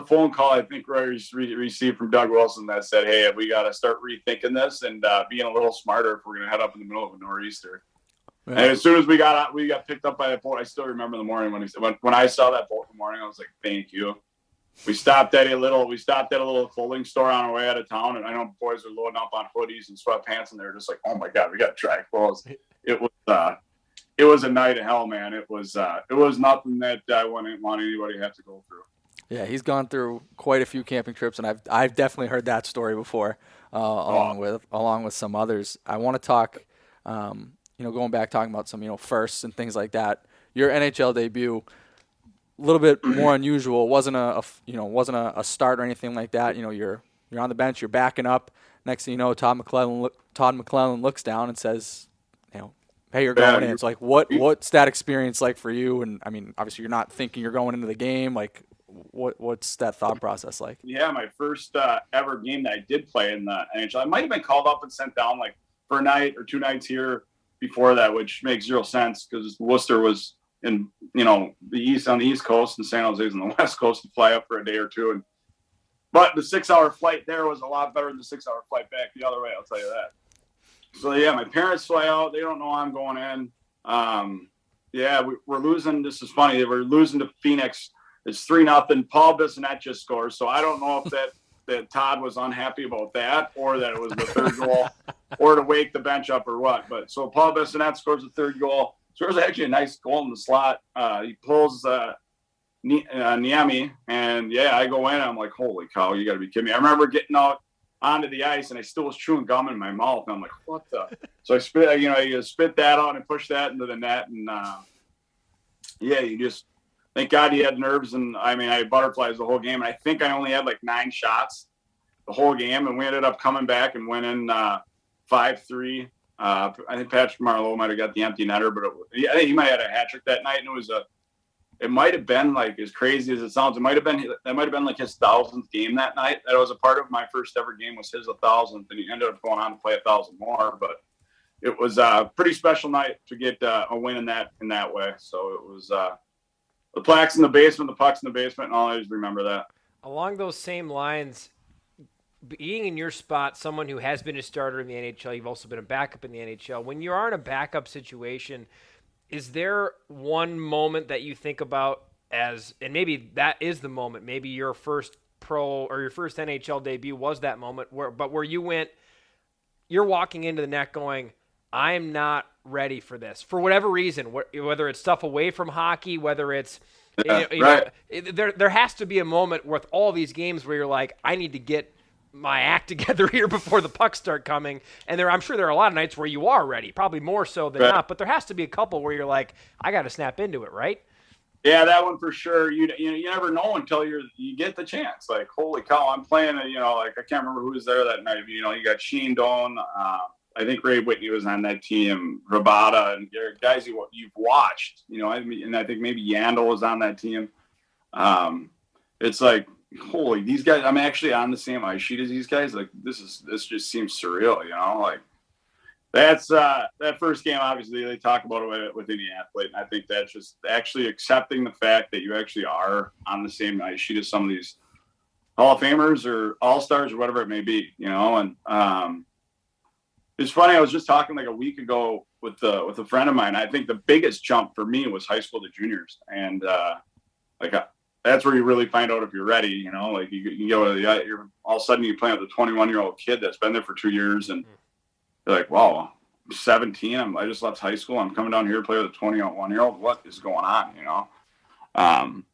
phone call I think Roy received from Doug Wilson that said, "Hey, we got to start rethinking this and being a little smarter if we're going to head up in the middle of a nor'easter." Yeah. And as soon as we got picked up by that boat. I still remember the morning when I saw that boat in the morning. I was like, "Thank you." We stopped at a little clothing store on our way out of town, and I know boys were loading up on hoodies and sweatpants, and they were just like, "Oh my God, we got to try clothes." It was a night of hell, man. It was nothing that I wouldn't want anybody to have to go through. Yeah, he's gone through quite a few camping trips, and I've definitely heard that story before, along with some others. I want to talk, going back talking about some firsts and things like that. Your NHL debut, a little bit more unusual. Wasn't a start or anything like that. You're on the bench, you're backing up. Next thing you know, Todd McClellan looks down and says, "Hey, you're going in." It's like, what's that experience like for you? And I mean, obviously, you're not thinking you're going into the game. Like, what's that thought process like? Yeah, my first ever game that I did play in the NHL. I might have been called up and sent down like for a night or 2 nights here before that, which makes zero sense because Worcester was in on the East Coast, and San Jose's on the West Coast to fly up for a day or two. But the 6-hour flight there was a lot better than the 6-hour flight back the other way. I'll tell you that. So yeah, my parents fly out. They don't know I'm going in. We're losing. This is funny. We're losing to Phoenix. It's 3-0. Paul Bissonnette just scores. So I don't know if that Todd was unhappy about that, or that it was the third goal, or to wake the bench up, or what. But so Paul Bissonnette scores the third goal. Scores actually a nice goal in the slot. He pulls Niemi, and I go in. And I'm like, holy cow, you got to be kidding me! I remember getting out onto the ice, and I still was chewing gum in my mouth. And I'm like, what the? So I spit, you spit that out and push that into the net, and you just thank God he had nerves. And I mean, I had butterflies the whole game, and I think I only had like 9 shots the whole game, and we ended up coming back and winning 5-3. I think Patrick Marleau might have got the empty netter, but I think he might have had a hat trick that night, and it might have been like as crazy as it sounds. That might have been like his 1,000th game that night. That was a part of my first ever game was his 1,000th, and he ended up going on to play 1,000 more. But it was a pretty special night to get a win in that way. So it was the plaques in the basement, the pucks in the basement, and I'll always remember that. Along those same lines, being in your spot, someone who has been a starter in the NHL, you've also been a backup in the NHL. When you are in a backup situation, is there one moment that you think about and maybe that is the moment, maybe your first pro or your first NHL debut was that moment where you went, you're walking into the net going, I'm not ready for this for whatever reason, whether it's stuff away from hockey, whether it's, right. There has to be a moment with all these games where you're like, I need to get my act together here before the pucks start coming. And I'm sure there are a lot of nights where you are ready, probably more so than not, but there has to be a couple where you're like, I got to snap into it, right? Yeah, that one for sure. You never know until you get the chance. Like, holy cow, I'm playing, like I can't remember who was there that night. You got Sheen Doan. I think Ray Whitney was on that team, Rabada, and guys you've watched, and I think maybe Yandel was on that team. It's like, holy, these guys, I'm actually on the same ice sheet as these guys. Like, this just seems surreal, like that's that first game. Obviously they talk about it with any athlete, and I think that's just actually accepting the fact that you actually are on the same ice sheet as some of these Hall of Famers or All-Stars or whatever it may be, and it's funny. I was just talking like a week ago with a friend of mine. I think the biggest jump for me was high school to juniors, and that's where you really find out if you're ready. Like you go to you're all of a sudden you play with a 21-year-old kid that's been there for 2 years, and you're like, wow, I'm 17. I just left high school. I'm coming down here to play with a 21-year-old. What is going on?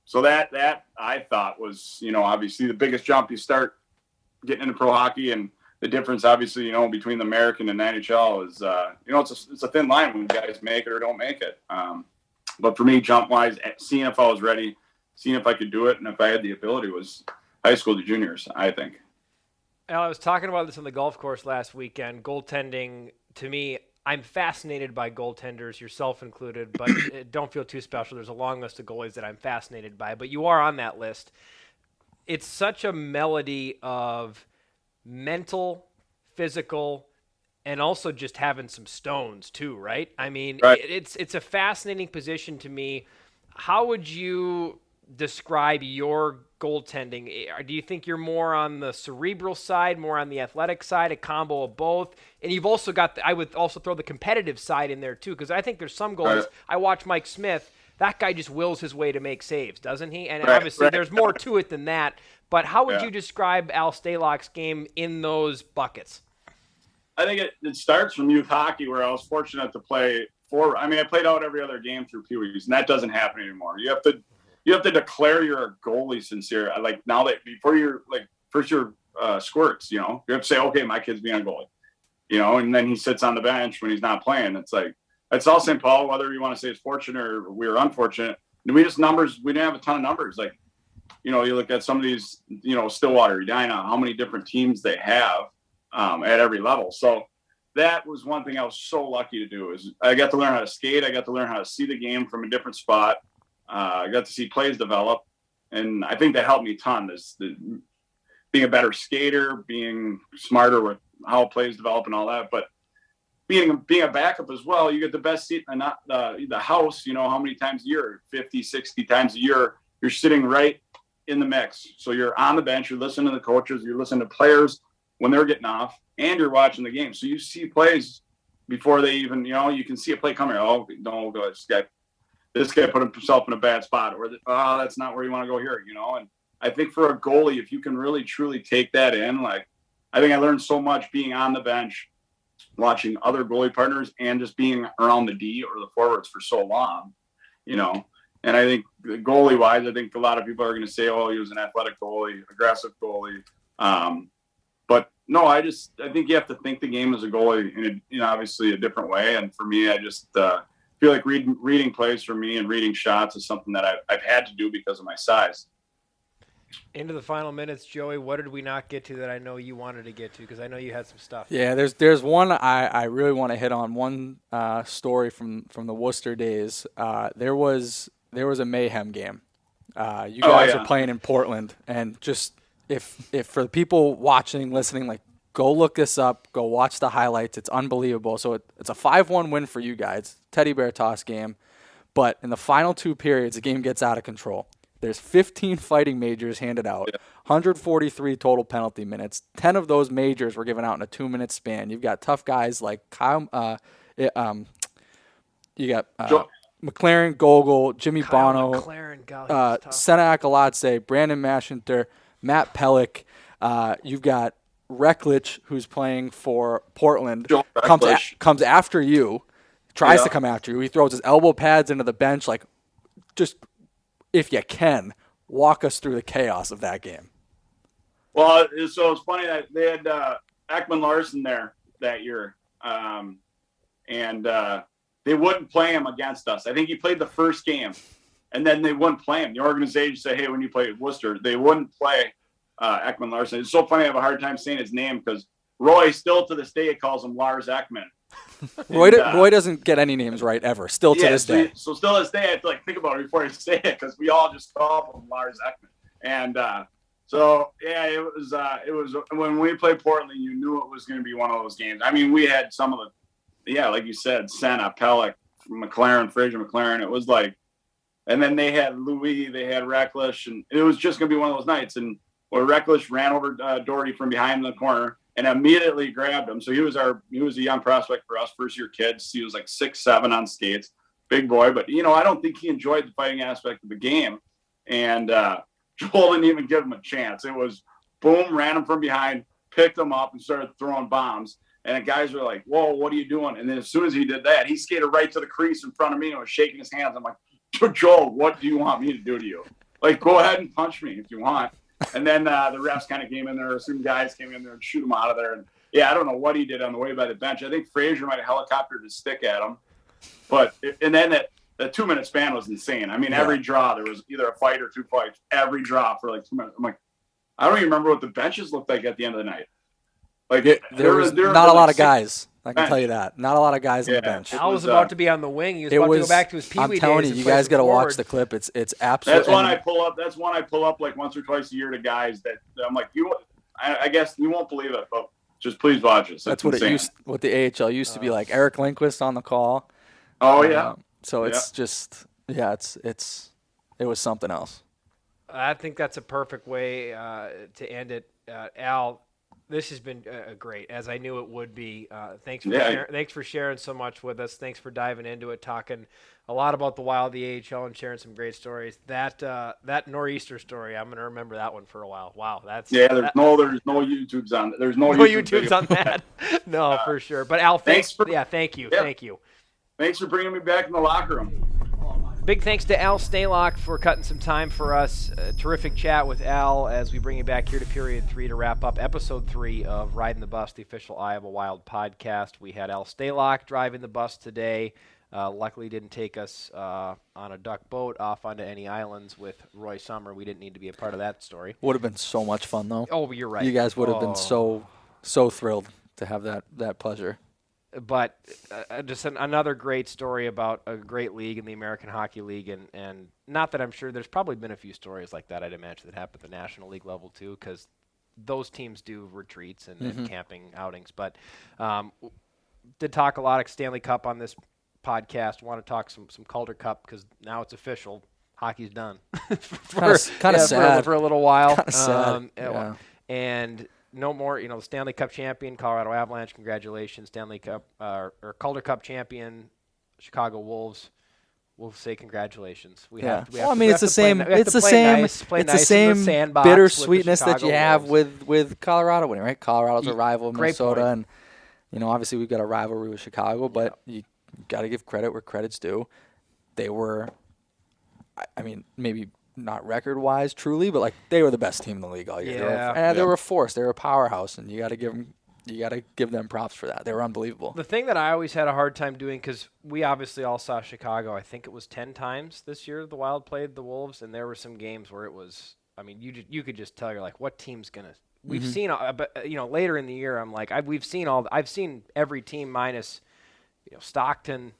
So that I thought was obviously the biggest jump. You start getting into pro hockey, and the difference obviously between the American and NHL is it's a thin line when guys make it or don't make it. But for me, jump wise, seeing if I was ready, seeing if I could do it, and if I had the ability, was high school to juniors, I think. Al, I was talking about this on the golf course last weekend. Goaltending, to me, I'm fascinated by goaltenders, yourself included, but don't feel too special. There's a long list of goalies that I'm fascinated by, but you are on that list. It's such a melody of mental, physical, and also just having some stones too, right? I mean, Right. it's a fascinating position to me. How would you describe your goaltending? Do you think you're more on the cerebral side, more on the athletic side, a combo of both? And you've also got I would also throw the competitive side in there too, because I think there's some goalies. I watch Mike Smith. That guy just wills his way to make saves, doesn't he? And obviously there's more to it than that. But how would you describe Al Stalock's game in those buckets? I think it starts from youth hockey, where I was fortunate to play forward. I mean, I played out every other game through Pee Wees, and that doesn't happen anymore. You have to declare you're a goalie sincere. Like now that before you're like first your squirts, you have to say, okay, my kid's being a goalie, and then he sits on the bench when he's not playing. It's like it's all St. Paul, whether you want to say it's fortunate or we were unfortunate. And we didn't have a ton of numbers. Like, you look at some of these, Stillwater, Edina, how many different teams they have at every level. So that was one thing I was so lucky to do is I got to learn how to skate. I got to learn how to see the game from a different spot. I got to see plays develop. And I think that helped me a ton, being a better skater, being smarter with how plays develop and all that. But being a backup as well, you get the best seat in the house, how many times a year, 50, 60 times a year, you're sitting right in the mix. So you're on the bench, you're listening to the coaches, you're listening to players when they're getting off, and you're watching the game. So you see plays before they even, you can see a play coming. Oh, don't go. This guy put himself in a bad spot, or that's not where you want to go here, And I think for a goalie, if you can really truly take that in, like I think I learned so much being on the bench, watching other goalie partners, and just being around the D or the forwards for so long, And I think goalie wise, I think a lot of people are going to say, oh, he was an athletic goalie, aggressive goalie. But no, I think you have to think the game as a goalie in obviously a different way. And for me, I just feel like reading plays for me and reading shots is something that I've had to do because of my size. Into the final minutes, Joey, what did we not get to that I know you wanted to get to? Because I know you had some stuff. Yeah, there's one I really want to hit on, one story from the Worcester days. There was a mayhem game. You guys are playing in Portland, and just if for the people watching, listening, like go look this up, go watch the highlights. It's unbelievable. So it's a 5-1 win for you guys, teddy bear toss game. But in the final two periods, the game gets out of control. There's 15 fighting majors handed out, 143 total penalty minutes. 10 of those majors were given out in a 2-minute span. You've got tough guys like Kyle. You got McLaren, Gogol, Jimmy Bono, Senak Aladze, Brandon Mashinter, Matt Pellick. You've got Reklich, who's playing for Portland, comes after you, tries to come after you. He throws his elbow pads into the bench. Like, just if you can, walk us through the chaos of that game. Well, so it's funny that they had Ekman Larson there that year, and they wouldn't play him against us. I think he played the first game, and then they wouldn't play him. The organization said, hey, when you play at Worcester, they wouldn't play Ekman Larson. It's so funny. I have a hard time saying his name because Roy still to this day calls him Lars Ekman. Roy doesn't get any names right ever. Still to this day. So still to this day, I have to think about it before I say it because we all just call him Lars Ekman. And it was when we played Portland, you knew it was going to be one of those games. I mean, we had some of the, like you said, Senna, Pellick, McLaren, Fraser McLaren. It was like, and then they had Louis, they had Reklich, and it was just going to be one of those nights. And Reklich ran over Doherty from behind the corner and immediately grabbed him. So he was a young prospect for us, first year kids. He was like 6'7" on skates, big boy. But I don't think he enjoyed the fighting aspect of the game. And Joel didn't even give him a chance. It was boom, ran him from behind, picked him up, and started throwing bombs. And the guys were like, "Whoa, what are you doing?" And then as soon as he did that, he skated right to the crease in front of me and was shaking his hands. I'm like, "Joel, what do you want me to do to you? Like, go ahead and punch me if you want." And then the refs kind of came in there. Some guys came in there and shoot him out of there. And I don't know what he did on the way by the bench. I think Fraser might have helicoptered his stick at him. And then that 2-minute span was insane. I mean, every draw there was either a fight or two fights. Every draw for like 2 minutes. I'm like, I don't even remember what the benches looked like at the end of the night. Like there was not a lot of guys. I can tell you that. Not a lot of guys on the bench. Al was about to be on the wing. He was about to go back to his Pee Wee days. I'm telling you, you guys got to watch the clip. It's absolutely. That's one I pull up like once or twice a year to guys that I'm like, I guess you won't believe it, but just please watch us. That's It's what the AHL used to be like. Eric Lindquist on the call. Oh yeah. So it's just it was something else. I think that's a perfect way to end it. Al, this has been great, as I knew it would be. Thanks for sharing so much with us. Thanks for diving into it, talking a lot about the Wild, the AHL, and sharing some great stories. That Nor'easter story, I'm going to remember that one for a while. Wow, there's no YouTubes on that. There's no YouTubes on that. No, for sure. But Al, thank you. Yeah. Thank you. Thanks for bringing me back in the locker room. Big thanks to Al Stalock for cutting some time for us. Terrific chat with Al as we bring you back here to Period 3 to wrap up Episode 3 of Ridin the Bus, the official Iowa Wild podcast. We had Al Stalock driving the bus today. Luckily didn't take us on a duck boat off onto any islands with Roy Summer. We didn't need to be a part of that story. Would have been so much fun, though. Oh, you're right. You guys would have been so thrilled to have that pleasure. But just another great story about a great league in the American Hockey League, and not that I'm sure there's probably been a few stories like that, I'd imagine, that happen at the National League level too, because those teams do retreats and camping outings. But did talk a lot of Stanley Cup on this podcast. Want to talk some Calder Cup because now it's official. Hockey's done. Kind of sad. For a little while. Kind of sad. Yeah. And no more, the Stanley Cup champion, Colorado Avalanche, congratulations. Stanley Cup or Calder Cup champion, Chicago Wolves. We'll say congratulations. It's the same bittersweetness that you have with Colorado winning, right? Colorado's a rival of Minnesota, and obviously we've got a rivalry with Chicago, but you got to give credit where credit's due. They were, maybe not record-wise, truly, but they were the best team in the league all year. They were a force. They were a powerhouse, and you got to give them props for that. They were unbelievable. The thing that I always had a hard time doing, because we obviously all saw Chicago. I think it was 10 times this year the Wild played the Wolves, and there were some games where it was. You could just tell, you're like, what team's gonna? We've seen, but later in the year, I'm like, I've seen every team minus, Stockton,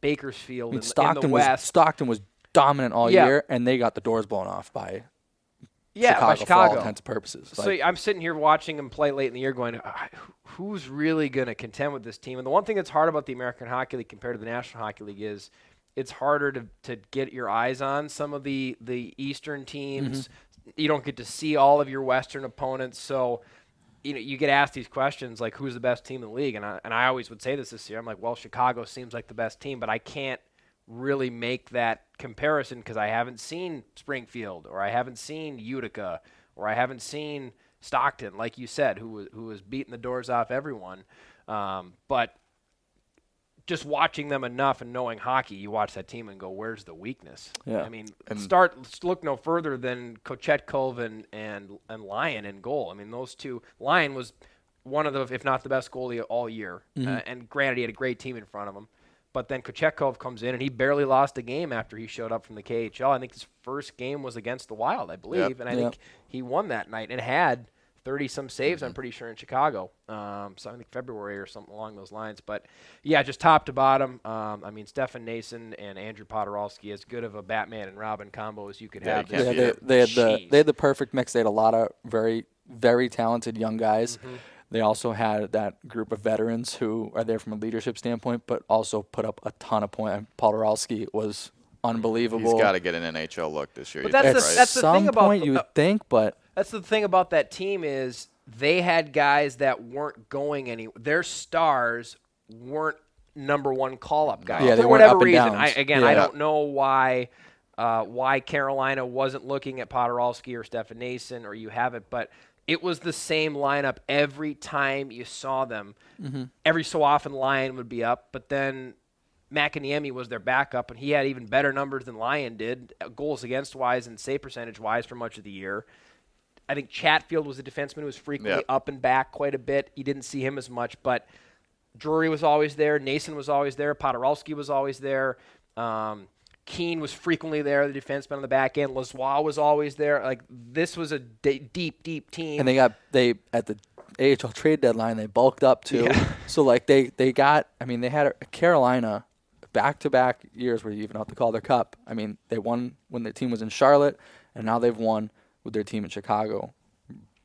Bakersfield, in the West. Stockton was dominant all year, and they got the doors blown off by Chicago for all intents and purposes. So I'm sitting here watching them play late in the year going, who's really going to contend with this team? And the one thing that's hard about the American Hockey League compared to the National Hockey League is it's harder to get your eyes on some of the Eastern teams. You don't get to see all of your Western opponents. So you get asked these questions like, who's the best team in the league? And I always would say this year. I'm like, well, Chicago seems like the best team, but I can't really make that comparison because I haven't seen Springfield, or I haven't seen Utica, or I haven't seen Stockton, like you said, who was beating the doors off everyone. But just watching them enough and knowing hockey, you watch that team and go, where's the weakness? Yeah. Look no further than Kochetkov and Lyon in goal. Those two. Lyon was one of the, if not the best goalie all year. And granted, he had a great team in front of him. But then Kochetkov comes in, and he barely lost a game after he showed up from the KHL. I think his first game was against the Wild, I believe. And I think he won that night and had 30-some saves, I'm pretty sure, in Chicago. So I think February or something along those lines. But, yeah, just top to bottom. Stefan Nason and Andrew Podorowski, as good of a Batman and Robin combo as you could have. They had the perfect mix. They had a lot of very, very talented young guys. They also had that group of veterans who are there from a leadership standpoint, but also put up a ton of points. Podorowski was unbelievable. He's got to get an NHL look this year. But that's the thing about you would think, but that's the thing about that team is they had guys that weren't going anywhere. Their stars weren't number one call-up guys for whatever reason. I don't know why Carolina wasn't looking at Podorowski or Stefan Nason, or you have it, but it was the same lineup every time you saw them. Every so often, Lyon would be up, but then McAniemi was their backup, and he had even better numbers than Lyon did, goals against-wise and save percentage-wise for much of the year. I think Chatfield was a defenseman who was frequently up and back quite a bit. You didn't see him as much, but Drury was always there. Nason was always there. Podorowski was always there. Keane was frequently there, the defenseman on the back end. Lazois was always there. This was a deep team. And they at the AHL trade deadline, they bulked up too. Yeah. So they had Carolina back-to-back years where you even have to call their cup. They won when their team was in Charlotte, and now they've won with their team in Chicago.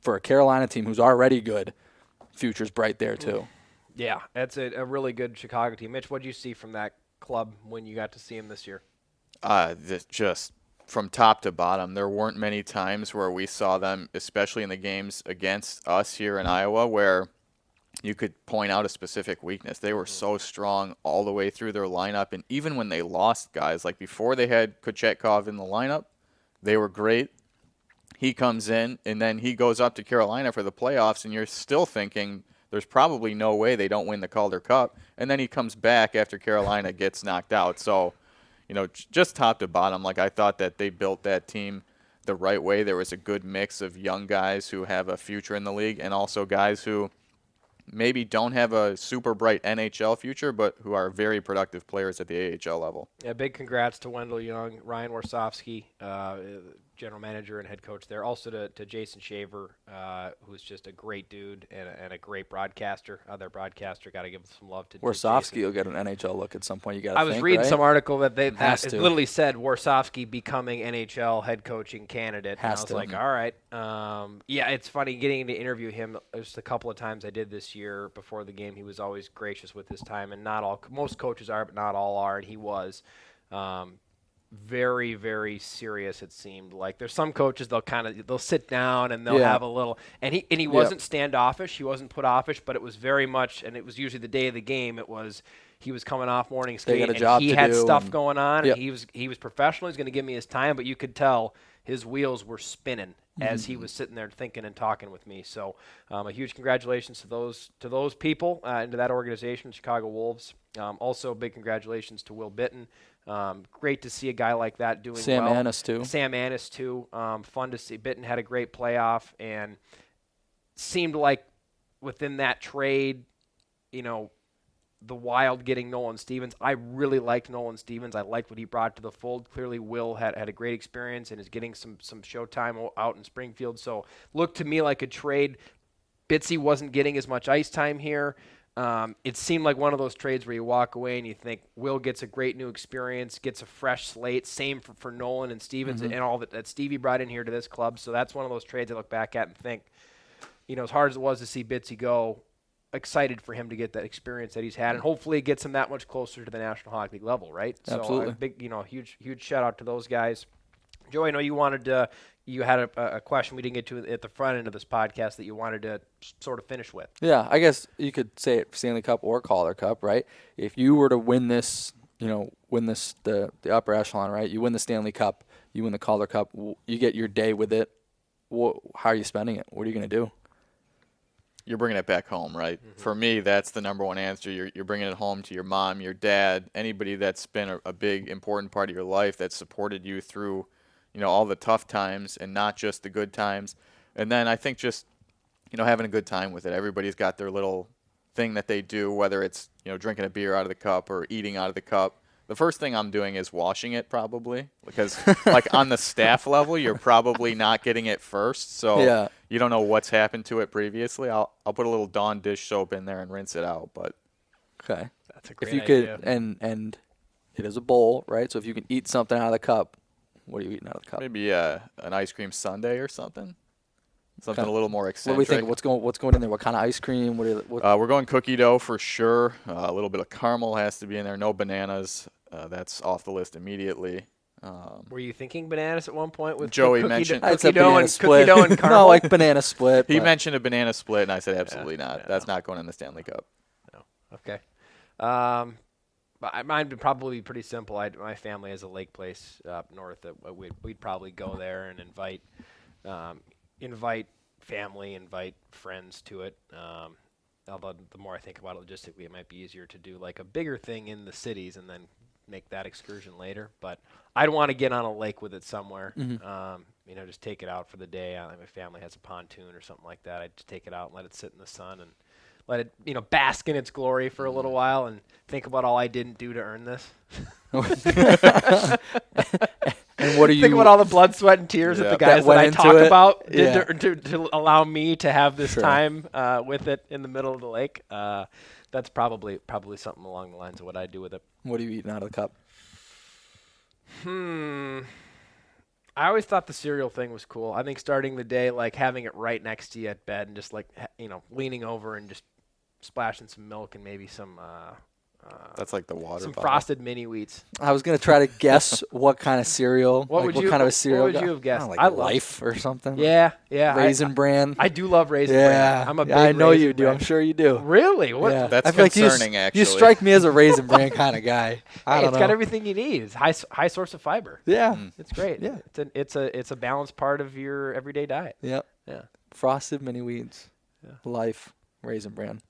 for a Carolina team who's already good, future's bright there too. Yeah, that's a really good Chicago team. Mitch, what did you see from that club when you got to see him this year? Just from top to bottom, there weren't many times where we saw them, especially in the games against us here in Iowa, where you could point out a specific weakness. They were so strong all the way through their lineup, and even when they lost guys, like before they had Kochetkov in the lineup, they were great. He comes in, and then he goes up to Carolina for the playoffs, and you're still thinking there's probably no way they don't win the Calder Cup, and then he comes back after Carolina gets knocked out. So, just top to bottom, like I thought that they built that team the right way. There was a good mix of young guys who have a future in the league and also guys who maybe don't have a super bright NHL future, but who are very productive players at the AHL level. Yeah, big congrats to Wendell Young, Ryan Warsofsky, general manager and head coach there. Also to Jason Shaver, who's just a great dude and a great broadcaster. Other broadcaster, got to give some love to Warsofsky will get an NHL look at some point. You got. I was reading some article that it literally said Warsofsky becoming NHL head coaching candidate. And I was like, all right. Yeah, it's funny getting to interview him. Just a couple of times I did this year before the game. He was always gracious with his time, and most coaches are, but not all are, and he was. Very, very serious. It seemed like there's some coaches they'll sit down and they'll have a little, and he wasn't standoffish. He wasn't put offish, but it was very much, and it was usually the day of the game. He was coming off morning skate and he had stuff going on. And he was professional. He's going to give me his time, but you could tell his wheels were spinning as he was sitting there thinking and talking with me. So a huge congratulations to those people and to that organization, Chicago Wolves. Also, big congratulations to Will Bitton. Great to see a guy like that doing Sam well. Annis, too. Sam Annis, too. Fun to see. Bitton had a great playoff and seemed like within that trade, the Wild getting Nolan Stevens. I really liked Nolan Stevens. I liked what he brought to the fold. Clearly, Will had a great experience and is getting some showtime out in Springfield. So, looked to me like a trade. Bitsy wasn't getting as much ice time here. It seemed like one of those trades where you walk away and you think Will gets a great new experience, gets a fresh slate. Same for Nolan and Stevens and all that Stevie brought in here to this club. So that's one of those trades I look back at and think, as hard as it was to see Bitsy go, excited for him to get that experience that he's had, and hopefully it gets him that much closer to the National Hockey League level, right? Absolutely. So big, huge shout out to those guys. Joey, I know you had a question we didn't get to at the front end of this podcast that you wanted to sort of finish with. Yeah, I guess you could say it Stanley Cup or Calder Cup, right? If you were to win this, the upper echelon, right? You win the Stanley Cup, you win the Calder Cup, you get your day with it. How are you spending it? What are you going to do? You're bringing it back home, right? Mm-hmm. For me, that's the number one answer. You're bringing it home to your mom, your dad, anybody that's been a big, important part of your life that supported you through, all the tough times and not just the good times. And then I think just, having a good time with it. Everybody's got their little thing that they do, whether it's, drinking a beer out of the cup or eating out of the cup. The first thing I'm doing is washing it probably because like on the staff level, you're probably not getting it first. So you don't know what's happened to it previously. I'll put a little Dawn dish soap in there and rinse it out. But okay, that's a great idea. Could, and it is a bowl, right? So if you can eat something out of the cup, what are you eating out of the cup? Maybe an ice cream sundae or something. Something a little more eccentric. What do we think? What's going in there? What kind of ice cream? We're going cookie dough for sure. A little bit of caramel has to be in there. No bananas. That's off the list immediately. Were you thinking bananas at one point with Joey mentioned cookie dough and caramel? No, like banana split. He mentioned a banana split, and I said absolutely not. That's not going in the Stanley Cup. No. Okay. Mine would probably be pretty simple. My family has a lake place up north that we'd probably go there and invite family, invite friends to it. Although the more I think about it logistically, it might be easier to do like a bigger thing in the cities and then make that excursion later. But I'd want to get on a lake with it somewhere. Mm-hmm. Just take it out for the day. My family has a pontoon or something like that. I'd just take it out and let it sit in the sun and let it, bask in its glory for a little while and think about all I didn't do to earn this. And what do you think about all the blood, sweat, and tears that the guys that I talk about did to allow me to have this time with it in the middle of the lake? That's probably something along the lines of what I do with it. What are you eating out of the cup? I always thought the cereal thing was cool. I think starting the day, like having it right next to you at bed and just like, leaning over and just splashing some milk and maybe some That's like the water some bottle. frosted mini wheats. I was gonna try to guess what kind of cereal. What kind of a cereal? What would you have guessed? Like I love Life or something. Yeah. Raisin Bran. I do love Raisin Bran. I'm a big I know Raisin you do. Bran. I'm sure you do. Really? What? Yeah. That's I feel concerning, like actually. you strike me as a Raisin Bran kind of guy. I don't It's know. got everything you need. It's high source of fiber. Yeah. It's great. Yeah. It's a balanced part of your everyday diet. Yep. Yeah. Frosted mini wheats. Yeah. Life. Raisin Bran.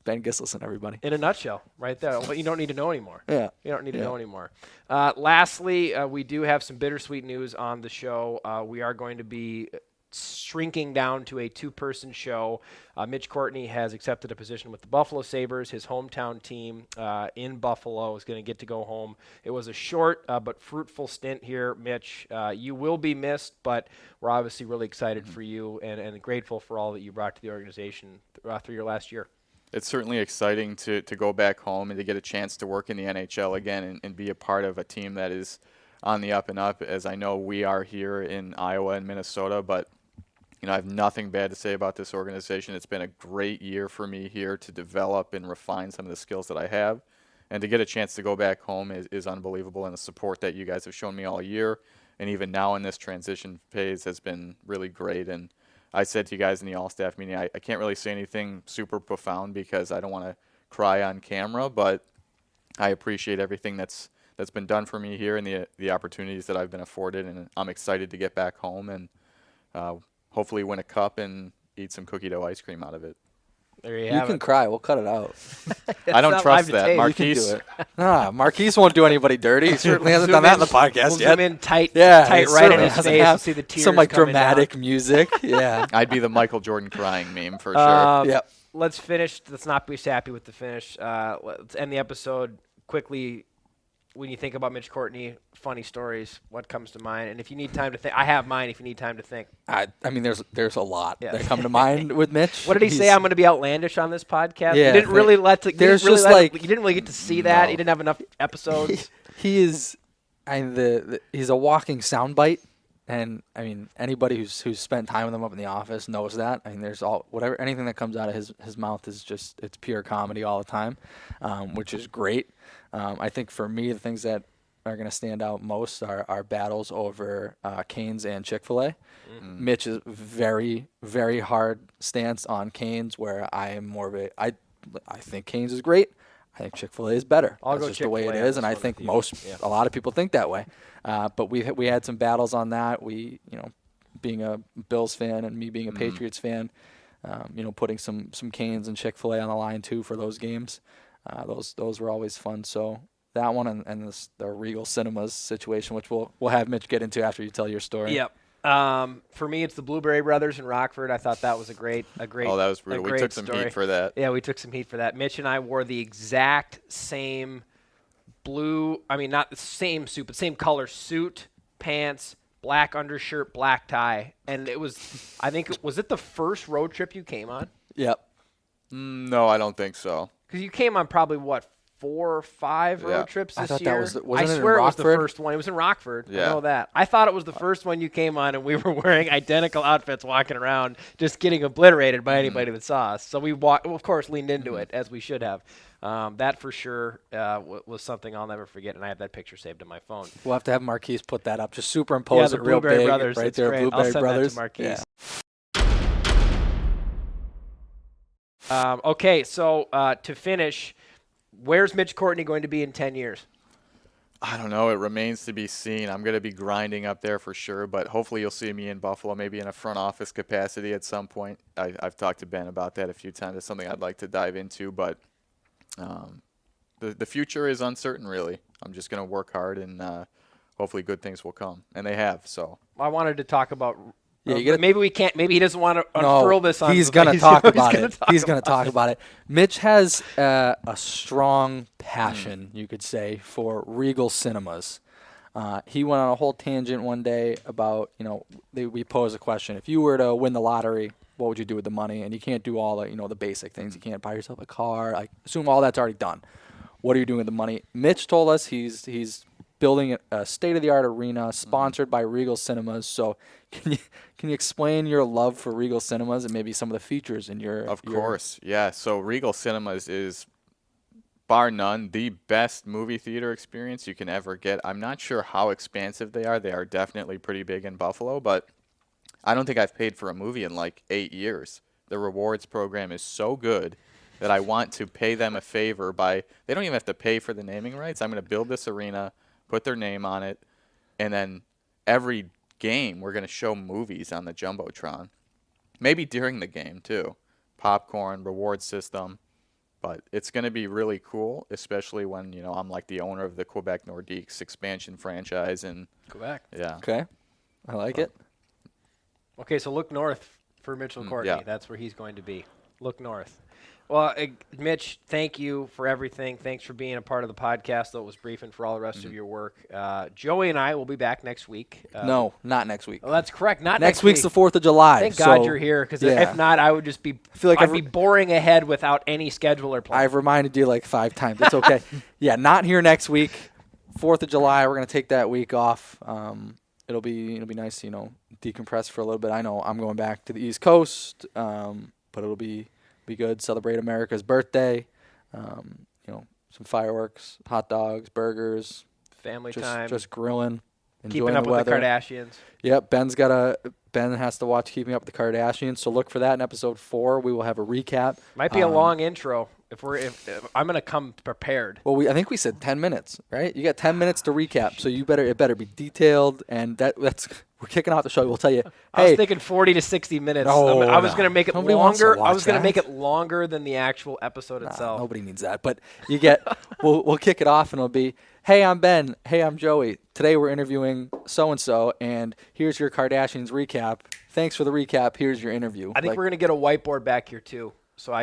Ben Giselson, everybody. In a nutshell, right there. Well, you don't need to know anymore. Yeah. You don't need to know anymore. Lastly, we do have some bittersweet news on the show. We are going to be shrinking down to a 2-person show. Mitch Courtney has accepted a position with the Buffalo Sabres. His hometown team in Buffalo is going to get to go home. It was a short but fruitful stint here, Mitch. You will be missed, but we're obviously really excited for you and grateful for all that you brought to the organization through your last year. It's certainly exciting to go back home and to get a chance to work in the NHL again and be a part of a team that is on the up and up, as I know we are here in Iowa and Minnesota. But I have nothing bad to say about this organization. It's been a great year for me here to develop and refine some of the skills that I have. And to get a chance to go back home is unbelievable. And the support that you guys have shown me all year, and even now in this transition phase, has been really great. And I said to you guys in the all-staff meeting, I can't really say anything super profound because I don't want to cry on camera, but I appreciate everything that's been done for me here and the opportunities that I've been afforded, and I'm excited to get back home and hopefully win a cup and eat some cookie dough ice cream out of it. There you You have can it. cry. We'll cut it out. I don't not live trust to that. tape. You can Marquise, do it. Marquise won't do anybody dirty. He certainly hasn't Zoom done that in in- the podcast we'll yet. Zoom in tight he right in certainly his hasn't face. had You'll see the tears some like coming dramatic down. music. Yeah. I'd be the Michael Jordan crying meme for sure. Yep. Let's finish. Let's not be happy with the finish. Let's end the episode quickly. When you think about Mitch Courtney, funny stories, what comes to mind? And if you need time to think, I have mine if you need time to think. I mean, there's a lot Yeah. that come to mind with Mitch. What did he say? I'm going to be outlandish on this podcast. Yeah, you didn't really there's just like- you didn't really get to see that. No. You didn't have enough episodes. He is, he's a walking soundbite, and I mean anybody who's spent time with him up in the office knows that. I mean, there's anything that comes out of his mouth is just it's pure comedy all the time, which is great. I think for me the things that are going to stand out most are battles over Canes and Chick-fil-A. Mm-hmm. Mitch is very, very hard stance on Canes, where I am more of I think Canes is great. I think Chick-fil-A is better. I'll That's go just the way it Chick-fil-A on is, and this I one think with you. Yeah. a lot of people think that way. But we had some battles on that. Being a Bills fan and me being a Patriots fan, putting some Canes and Chick-fil-A on the line too for those games. Those were always fun. So that one and the Regal Cinemas situation, which we'll have Mitch get into after you tell your story. Yep. For me, it's the Blueberry Brothers in Rockford. I thought that was a great. Oh, that was brutal. We took some heat for that. Yeah, we took some heat for that. Mitch and I wore the exact same blue. I mean, not the same suit, but same color suit, pants, black undershirt, black tie, and it was. I think was it the first road trip you came on? Yep. No, I don't think so. Because you came on probably 4 or 5 Yeah. road trips I this thought year. that was I wasn't it in swear it was the Rockford? first one. It was in Rockford. I Yeah. know that. I thought it was the first one you came on, and we were wearing identical outfits, walking around, just getting obliterated by anybody that saw us. So we of course, leaned into it as we should have. That for sure was something I'll never forget, and I have that picture saved on my phone. We'll have to have Marquise put that up. Just superimpose the it real Blueberry big Brothers. right It's there. great. Blueberry I'll send Brothers. that to Marquise. Yeah. Okay, so to finish, where's Mitch Courtney going to be in 10 years? I don't know. It remains to be seen. I'm going to be grinding up there for sure, but hopefully you'll see me in Buffalo, maybe in a front office capacity at some point. I've talked to Ben about that a few times. It's something I'd like to dive into, but the future is uncertain, really. I'm just going to work hard, and hopefully good things will come, and they have. So I wanted to talk about. Yeah, you gotta- maybe we can't. Maybe he doesn't want to unfurl this on. He's going to talk about gonna it. talk He's going to about talk about it. Mitch has a strong passion, you could say, for Regal Cinemas. He went on a whole tangent one day about, we posed a question. If you were to win the lottery, what would you do with the money? And you can't do all the, the basic things. You can't buy yourself a car. I assume all that's already done. What are you doing with the money? Mitch told us he's building a state-of-the-art arena sponsored by Regal Cinemas. So can you explain your love for Regal Cinemas and maybe some of the features in your... Of course, yeah. So Regal Cinemas is, bar none, the best movie theater experience you can ever get. I'm not sure how expansive they are. They are definitely pretty big in Buffalo, but I don't think I've paid for a movie in like 8 years. The rewards program is so good that I want to pay them a favor by, they don't even have to pay for the naming rights. I'm going to build this arena, put their name on it, and then every game we're going to show movies on the Jumbotron. Maybe during the game too. Popcorn, reward system. But it's going to be really cool, especially when, I'm like the owner of the Quebec Nordiques expansion franchise. And Quebec. Yeah. Okay. I like it. Okay, so look north for Mitchell Courtney. yeah. That's where he's going to be. Look north. Well, Mitch, thank you for everything. Thanks for being a part of the podcast, though it was brief, and for all the rest of your work. Joey and I will be back next week. No, not next week. Oh, that's correct. Not Next next week's week. the 4th of July. Thank God you're here, because if not, I would just be. I feel like I'd be boring ahead without any schedule or plan. I've reminded you like 5 times. It's okay. Yeah, not here next week. 4th of July, we're gonna take that week off. It'll be nice to decompress for a little bit. I know I'm going back to the East Coast, but it'll be good. Celebrate America's birthday. Some fireworks, hot dogs, burgers, Family time. just grilling, enjoying Keeping up the with weather. the Kardashians. Yep, Ben has to watch Keeping Up with the Kardashians, so look for that in episode 4. We will have a recap. Might be a long intro. If I'm gonna come prepared. Well, I think we said 10 minutes, right? You got 10 minutes to recap, so it better be detailed, and that's we're kicking off the show. We'll tell you. I was thinking 40 to 60 minutes. No, I was gonna make it Nobody wants to longer. I watch was gonna that. make it longer than the actual episode itself. Nobody needs that. But you get, we'll kick it off, and it'll be, hey, I'm Ben. Hey, I'm Joey. Today we're interviewing so-and-so, and here's your Kardashians recap. Thanks for the recap. Here's your interview. I think we're gonna get a whiteboard back here too, so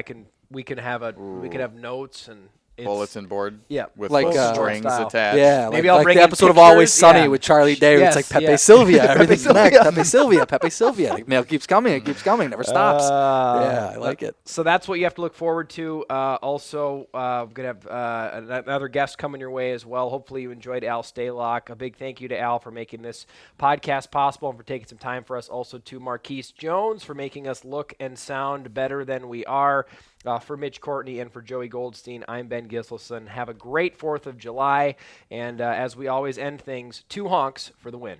we can have notes and bulletin board Yeah. with Like, little strings style. attached. Yeah, Maybe I'll like bring the in episode of Always pictures. Sunny Yeah. with Charlie Day. Where Yes, it's like Pepe yeah. Sylvia. Everything's Sylvia. next. Pepe Sylvia. Pepe Sylvia. Like, mail keeps coming. It keeps coming. Never stops. Yeah, I like it. So that's what you have to look forward to. Also, we're going to have another guest coming your way as well. Hopefully you enjoyed Al Stalock. A big thank you to Al for making this podcast possible and for taking some time for us. Also to Marquise Jones for making us look and sound better than we are. For Mitch Courtney and for Joey Goldstein, I'm Ben Giselson. Have a great 4th of July. And as we always end things, 2 honks for the win.